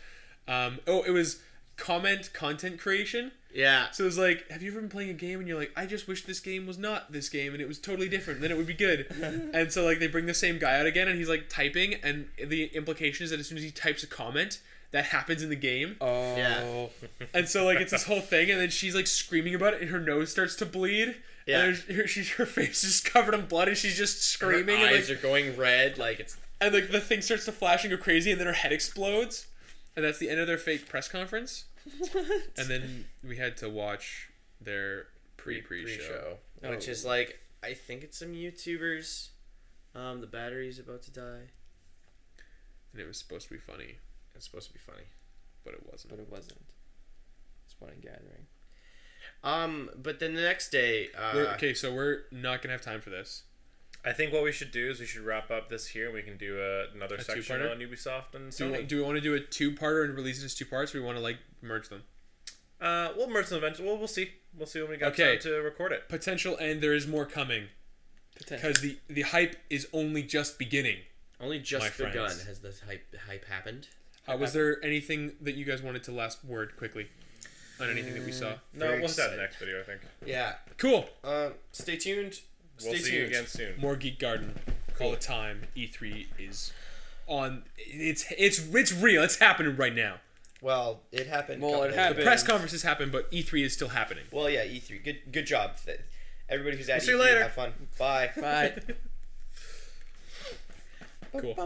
It was content creation. Yeah. So it was like, have you ever been playing a game and you're like, I just wish this game was not this game and it was totally different, then it would be good. And so like they bring the same guy out again and he's like typing, and the implication is that as soon as he types a comment, that happens in the game. Oh. Yeah. And so like it's this whole thing, and then she's like screaming about it and her nose starts to bleed. Yeah. And her face is covered in blood and she's just screaming. Her and, eyes like, are going red, like it's. and like the thing starts to flash and go crazy, and then her head explodes. And that's the end of their fake press conference. What? And then we had to watch their pre-show. Which is like, I think it's some YouTubers. The battery's about to die. And it was supposed to be funny, It's supposed to be funny. but it wasn't. But it wasn't. It's one gathering. But then the next day, Okay, so we're not gonna have time for this. I think what we should do is we should wrap up this here. We can do another A section two-parter? on Ubisoft and Do Sony. we want to do a two-parter and release it as two parts, or we want to like merge them? We'll merge them eventually. We'll see. We'll see when we got Okay. time to record it. Potential, and there is more coming Potential. because the hype is only just beginning. only my just begun friends. has the hype happened. Was there anything that you guys wanted to last word quickly on anything that we saw? No, Very we'll hit that excited. next video, I think. Yeah. Cool. Stay tuned. We'll Stay see you tuned. again soon. More Geek Garden all the time. E3 is on. It's real. It's happening right now. Well, it happened. Well, couple it days happened. The ago. press conferences happen, but E3 is still happening. Well, yeah, E3. Good job. Everybody who's at We'll see you E3, later. have fun. Bye. Cool. Bye.